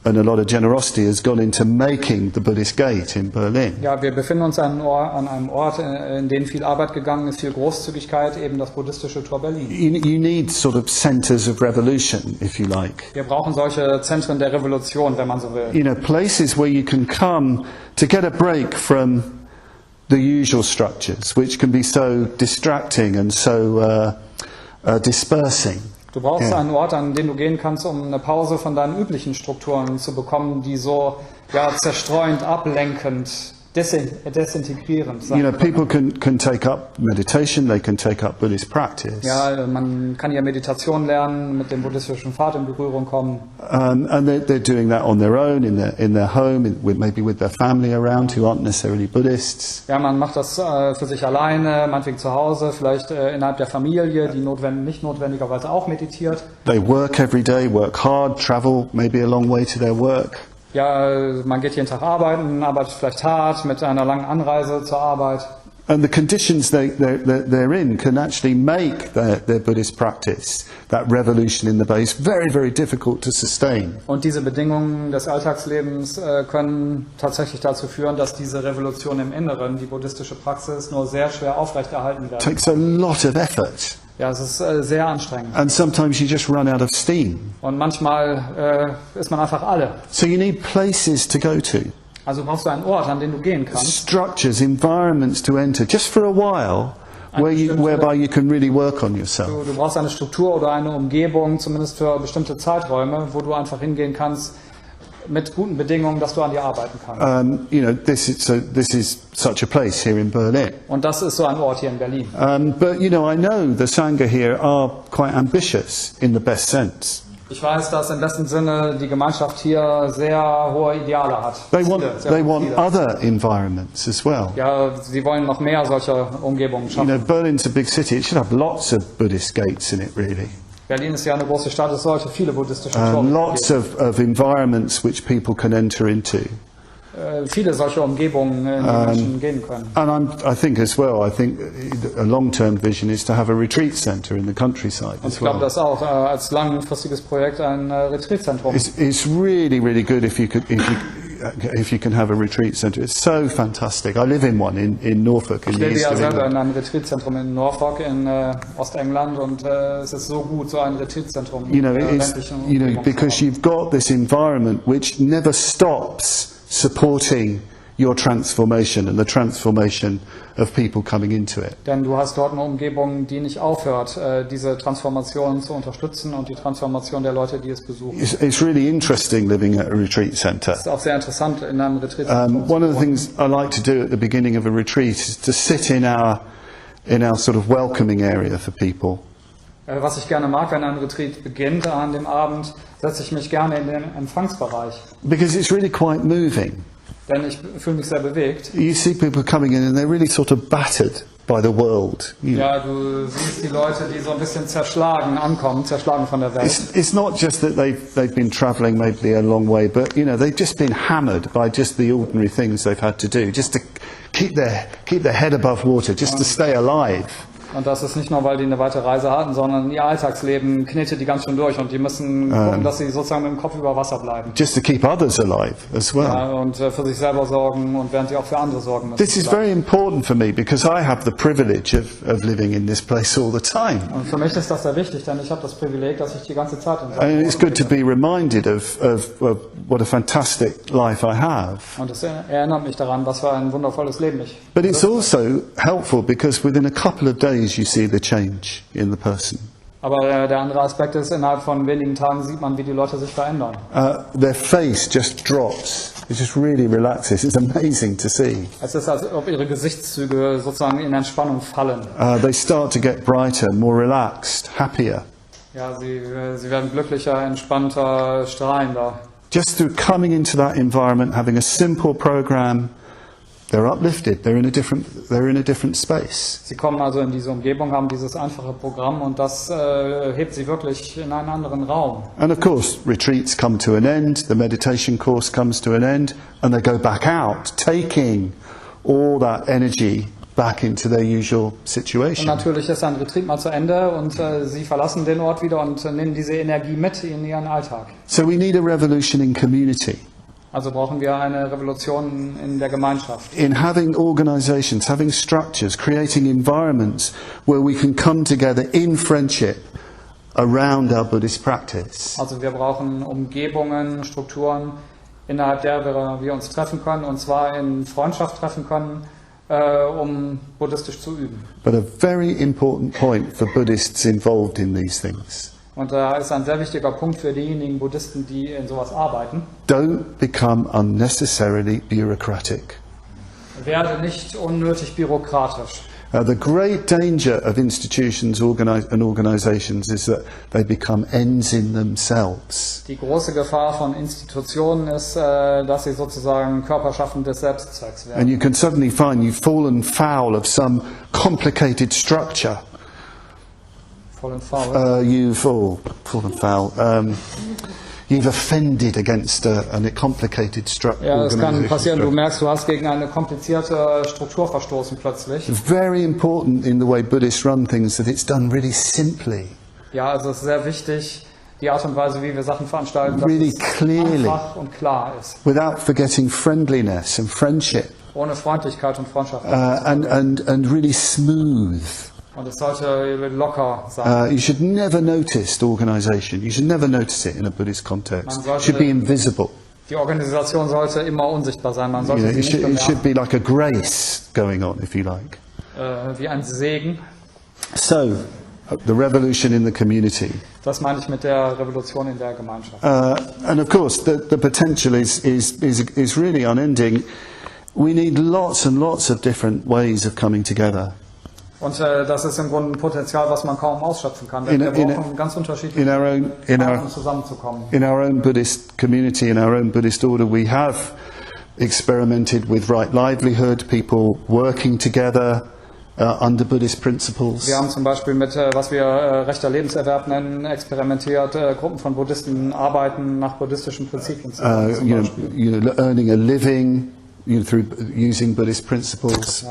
and a lot of generosity has gone into making the Buddhist Gate in Berlin. Ja, wir befinden uns an einem Ort, in dem viel Arbeit gegangen ist, viel Großzügigkeit, eben das buddhistische Tor Berlin. You need sort of centres of revolution, if you like. Wir brauchen solche Zentren der Revolution, wenn man so will. Places where you can come to get a break from the usual structures, which can be so distracting and so dispersing. Du brauchst einen Ort, an den du gehen kannst, um eine Pause von deinen üblichen Strukturen zu bekommen, die so zerstreuend, ablenkend, desintegrierend sind. People can take up meditation, they can take up Buddhist practice. Ja, man kann ja Meditation lernen, mit dem buddhistischen Pfad in Berührung kommen. And they're doing that on their own, in their home, maybe with their family around who aren't necessarily Buddhists. Ja, man macht das für sich alleine, meinetwegen zu Hause, vielleicht innerhalb der Familie, die nicht notwendigerweise auch meditiert. They work every day, work hard, travel maybe a long way to their work. Ja, man geht jeden Tag arbeiten, arbeitet vielleicht hart mit einer langen Anreise zur Arbeit. And the conditions they're in can actually make their Buddhist practice, that revolution in the base, very, very difficult to sustain. Und diese Bedingungen des Alltagslebens können tatsächlich dazu führen, dass diese Revolution im Inneren, die buddhistische Praxis, nur sehr schwer aufrechterhalten wird. It takes a lot of effort. Ja, es ist sehr anstrengend. And sometimes you just run out of steam. Und manchmal ist man einfach alle. So you need places to go to. Also brauchst du einen Ort, an den du gehen kannst. Structures, environments to enter, just for a while, whereby you can really work on yourself. Du brauchst eine Struktur oder eine Umgebung, zumindest für bestimmte Zeiträume, wo du einfach hingehen kannst mit guten Bedingungen, dass du an dir arbeiten kannst. This is such a place here in Berlin. Und das ist so ein Ort hier in Berlin. But I know the Sangha here are quite ambitious in the best sense. Ich weiß, dass im besten Sinne die Gemeinschaft hier sehr hohe Ideale hat. They want other environments as well. Ja, sie wollen noch mehr solcher Umgebungen schaffen. Berlin's a big city. It should have lots of Buddhist gates in it, really. Berlin ist ja eine große Stadt, es sollte viele buddhistische Tore lots of environments which people can enter into. Viele solche Umgebungen, in die Menschen gehen können. And I think a long-term vision is to have a retreat center in the countryside Und ich as well. glaube, das auch als langfristiges Projekt ein Retreatzentrum. It's really, really good if you can have a retreat center. It's so fantastic. I live in one in Norfolk in Ich the lebe east ja of selber England. in einem Retreatzentrum in Norfolk in Ostengland und es ist so gut, so ein Retreatzentrum in der ländlichen Umgebung Because zu haben. you've got this environment which never stops supporting your transformation and the transformation of people coming into it. Denn du hast dort eine Umgebung, die nicht aufhört, diese Transformation zu unterstützen und die Transformation der Leute, die es besuchen. It's really interesting living at a retreat center. Es ist auch sehr interessant in einem Retreatzentrum. One of the things I like to do at the beginning of a retreat is to sit in our sort of welcoming area for people. Was ich gerne mag, wenn ein Retreat beginnt an dem Abend, setze ich mich gerne in den Empfangsbereich. Because it's really quite moving. Denn ich fühle mich sehr bewegt. You see people coming in and they're really sort of battered by the world. Ja, du siehst die Leute, die so ein bisschen zerschlagen ankommen, zerschlagen von der Welt. It's not just that they've been travelling maybe a long way, but they've just been hammered by just the ordinary things they've had to do, just to keep their head above water, just to stay alive. Und das ist nicht nur, weil die eine weite Reise hatten, sondern ihr Alltagsleben knetet die ganz schön durch und die müssen gucken, dass sie sozusagen mit dem Kopf über Wasser bleiben. Just to keep others alive as well. Ja, und für sich selber sorgen und während sie auch für andere sorgen müssen. This is very important for me because I have the privilege of living in this place all the time. Und für mich ist das sehr wichtig, denn ich habe das Privileg, dass ich die ganze Zeit in And it's good to be reminded of what a fantastic life I have. Und es erinnert mich daran, was für ein wundervolles Leben ich. But it's also helpful because within a couple of days you see the change in the person. Aber der andere Aspekt ist, innerhalb von wenigen Tagen sieht man, wie die Leute sich verändern. Their face just drops. It just really relaxes. It's amazing to see. Es ist, als ob ihre Gesichtszüge sozusagen in Entspannung fallen. They start to get brighter, more relaxed, happier. Ja, sie werden glücklicher, entspannter, strahlender. Just through coming into that environment, having a simple program, they're uplifted. They're in a different space. Sie kommen also in diese Umgebung, haben dieses einfache Programm und das hebt sie wirklich in einen anderen Raum. And of course, retreats come to an end, the meditation course comes to an end, and they go back out, taking all that energy back into their usual Und situation. natürlich ist ein Retreat mal zu Ende und sie verlassen den Ort wieder und nehmen diese Energie mit in ihren Alltag. So we need a revolution in community. Also brauchen wir eine Revolution in der Gemeinschaft. In having organizations, having structures, creating environments where we can come together in friendship around our Buddhist practice. Also wir brauchen Umgebungen, Strukturen, innerhalb der wir uns treffen können, und zwar in Freundschaft treffen können, um buddhistisch zu üben. But a very important point for Buddhists involved in these things. Und da ist ein sehr wichtiger Punkt für diejenigen Buddhisten, die in sowas arbeiten. Don't become unnecessarily bureaucratic. Werde nicht unnötig bürokratisch. The great danger of institutions and organizations is that they become ends in themselves. Die große Gefahr von Institutionen ist, dass sie sozusagen Körperschaften des Selbstzwecks werden. And you can suddenly find you've fallen foul of some complicated structure. Fallen foul. You've offended against a complicated structure. Ja, das kann passieren. Du merkst, du hast gegen eine komplizierte Struktur verstoßen plötzlich. It's very important in the way Buddhists run things that it's done really simply. Ja, also es ist sehr wichtig, die Art und Weise, wie wir Sachen veranstalten, dass Really es clearly. einfach und klar ist. Without forgetting friendliness and friendship. Ohne Freundlichkeit und Freundschaft. And really smooth. Und es sollte locker sein. You should never notice the organization. You should never notice it in a Buddhist context. It should be invisible. Die Organisation sollte immer unsichtbar sein. Man sollte sie nicht It should be bemerken. like a grace going on, if you like. Wie ein Segen. So, the revolution in the community. Das meine ich mit der Revolution in der Gemeinschaft. And of course, the potential is really unending. We need lots and lots of different ways of coming together. Und das ist im Grunde ein Potenzial, was man kaum ausschöpfen kann. Denn wir brauchen ganz unterschiedliche Arten, um zusammenzukommen. In our own Buddhist community, in our own Buddhist order, we have experimented with right livelihood, people working together under Buddhist principles. Wir haben zum Beispiel mit, was wir rechter Lebenserwerb nennen, experimentiert. Gruppen von Buddhisten arbeiten nach buddhistischen Prinzipien zusammen, zum Beispiel. Earning a living. Through using Buddhist principles.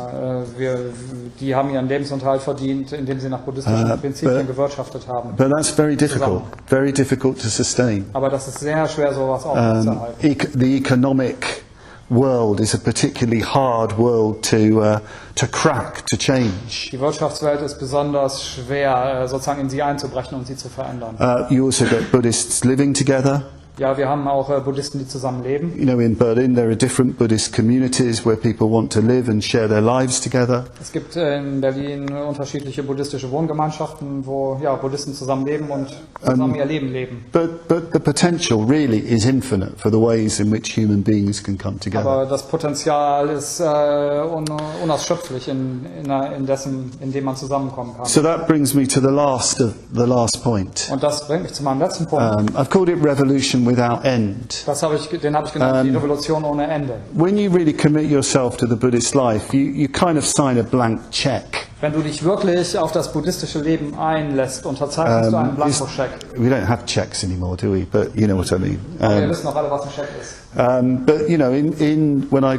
Die haben ihren Lebensunterhalt verdient, indem sie nach buddhistischen Prinzipien gewirtschaftet haben. But that's very difficult to sustain. Aber das ist sehr schwer, sowas aufrechtzuerhalten. The economic world is a particularly hard world to crack, to change. Die Wirtschaftswelt ist besonders schwer, sozusagen in sie einzubrechen und sie zu verändern. You also get Buddhists living together. Ja, wir haben auch Buddhisten, die zusammen leben. In Berlin there are different Buddhist communities where people want to live and share their lives together. Es gibt in Berlin unterschiedliche buddhistische Wohngemeinschaften, wo Buddhisten zusammen leben und zusammen ihr Leben leben. But the potential really is infinite for the ways in which human beings can come together. Aber das Potenzial ist unausschöpflich in dem man zusammenkommen kann. So that brings me to the last point. Und das bringt mich zu meinem letzten Punkt. I've called it revolution without end. Den habe ich genannt, die Revolution ohne Ende. When you really commit yourself to the Buddhist life, you kind of sign a blank check. Wenn du dich wirklich auf das buddhistische Leben einlässt, unterzeichnest du einen Blankoscheck. We don't have checks anymore, do we? But you know what I mean. Aber wir wissen auch alle, was ein Scheck ist. But when I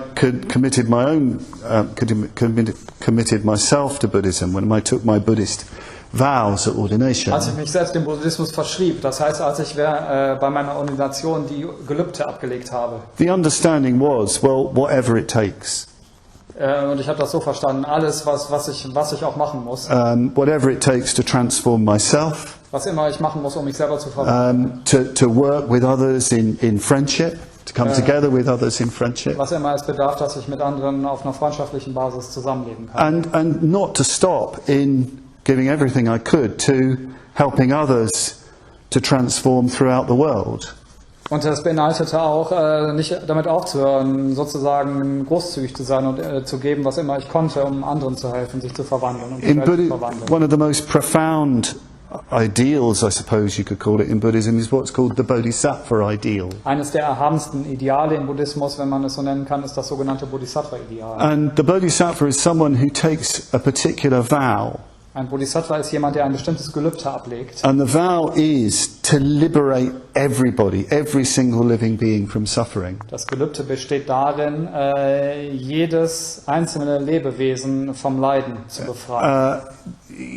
committed myself to Buddhism, when I took my Buddhist vows at ordination. Als ich mich selbst dem Buddhismus verschrieb, das heißt, als ich bei meiner Ordination die Gelübde abgelegt habe. The understanding was, well, whatever it takes. Und ich habe das so verstanden, alles, was ich auch machen muss. Whatever it takes to transform myself. Was immer ich machen muss, um mich selber zu verwandeln. To work with others in friendship. To come together with others in friendship. Was immer es bedarf, dass ich mit anderen auf einer freundschaftlichen Basis zusammenleben kann. And not to stop in giving everything I could to helping others to transform throughout the world. Und das beinhaltete auch, nicht damit aufzuhören, sozusagen großzügig zu sein und zu geben, was immer ich konnte, um anderen zu helfen, sich zu verwandeln und die Welt zu verwandeln. One of the most profound ideals, I suppose you could call it, in Buddhism is what's called the Bodhisattva ideal. Eines der erhabensten Ideale im Buddhismus, wenn man es so nennen kann, ist das sogenannte Bodhisattva-Ideal. And the Bodhisattva is someone who takes a particular vow. Ein Bodhisattva ist jemand, der ein bestimmtes Gelübde ablegt. And the vow is to liberate everybody, every single living being from suffering. Das Gelübde besteht darin, jedes einzelne Lebewesen vom Leiden zu befreien.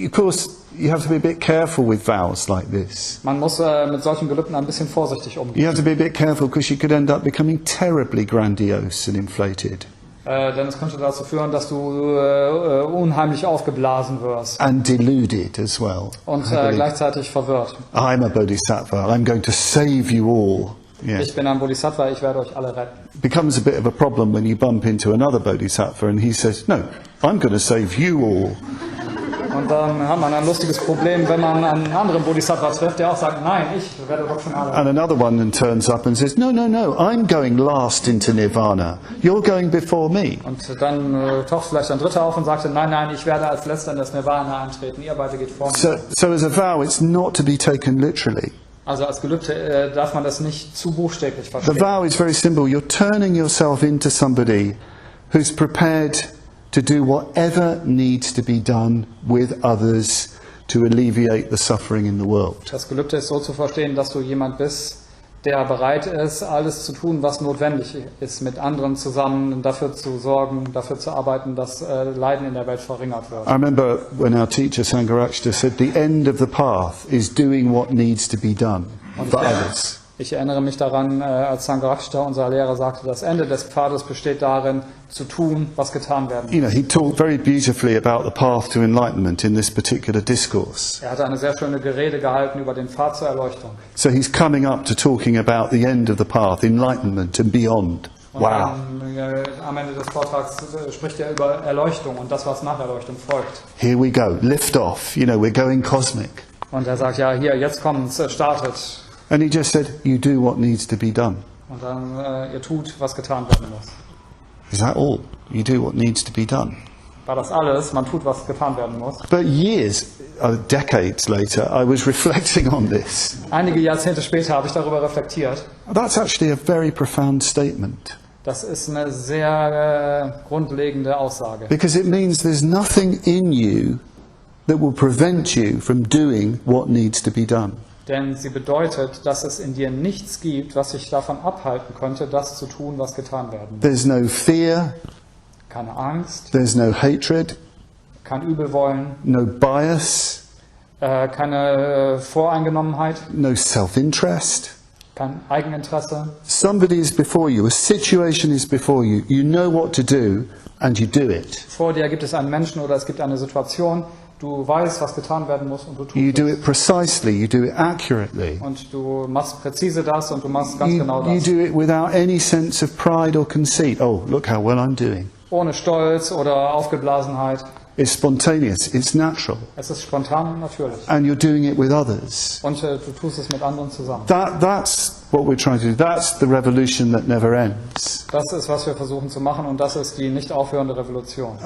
Of course, you have to be a bit careful with vows like this. Man muss mit solchen Gelübden ein bisschen vorsichtig umgehen. You have to be a bit careful because you could end up becoming terribly grandiose and inflated. Denn es könnte dazu führen, dass du unheimlich aufgeblasen wirst. And deluded as well. Und gleichzeitig verwirrt. I'm a Bodhisattva. I'm going to save you all. Yeah. Ich bin ein Bodhisattva, ich werde euch alle retten. Becomes a bit of a problem when you bump into another Bodhisattva and he says, no, I'm going to save you all. Und dann hat man ein lustiges Problem, wenn man einen anderen Bodhisattva trifft, der auch sagt, nein, ich werde doch schon alle. And another one then turns up and says, no, I'm going last into Nirvana. You're going before me. Und dann taucht vielleicht ein Dritter auf und sagt, nein, ich werde als Letzter in das Nirvana eintreten. Ihr beide geht vor mir. So as a vow, it's not to be taken literally. Also als Gelübde darf man das nicht zu buchstäblich verstehen. The vow is very simple. You're turning yourself into somebody who's prepared to do whatever needs to be done with others to alleviate the suffering in the world. Das Gelübde ist so zu verstehen, dass du jemand bist, der bereit ist, alles zu tun, was notwendig ist, mit anderen zusammen dafür zu sorgen, dafür zu arbeiten, dass Leiden in der Welt verringert wird. I remember when our teacher Sangharakshita said, the end of the path is doing what needs to be done for others. Ich erinnere mich daran, als Sangharakshita, unser Lehrer, sagte, das Ende des Pfades besteht darin, zu tun, was getan werden muss. You know, he talked very beautifully about the path to enlightenment in this particular discourse. Er hatte eine sehr schöne Rede gehalten über den Pfad zur Erleuchtung. So he's coming up to talking about the end of the path, enlightenment and beyond. Und Wow. dann, am Ende des Vortrags spricht er über Erleuchtung und das, was nach Erleuchtung folgt. Here we go, lift off, you know, we're going cosmic. Und er sagt, ja, hier, jetzt kommt's, startet. And he just said, you do what needs to be done. Und dann, ihr tut, was getan werden muss. Is that all? You do what needs to be done. War das alles? Man tut, was getan werden muss. But years, decades later, I was reflecting on this. Einige Jahrzehnte später habe ich darüber reflektiert. That's actually a very profound statement. Das ist eine sehr grundlegende Aussage. Because it means there's nothing in you that will prevent you from doing what needs to be done. Denn sie bedeutet, dass es in dir nichts gibt, was dich davon abhalten könnte, das zu tun, was getan werden muss. There's no fear, Keine Angst, there's no hatred, kein Übelwollen, no bias, keine Voreingenommenheit, no self-interest. kein Eigeninteresse. Somebody is before you, a situation is before you, you know what to do and you do it. Vor dir gibt es einen Menschen oder es gibt eine Situation, du weißt, was getan werden muss und du tust You do es. it precisely, you do it accurately. Und du machst präzise das und du machst ganz genau You das. do it without any sense of pride or conceit. Oh, look how well I'm doing. Ohne Stolz oder Aufgeblasenheit. It's spontaneous, it's natural. Es ist spontan und natürlich. And you're doing it with others. Und du tust es mit anderen zusammen. That's what we're trying to do. That's the revolution that never ends. Das ist, was wir versuchen zu machen und das ist die nicht aufhörende Revolution.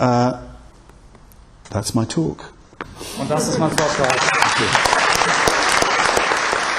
That's my talk. Und das ist mein Vortrag.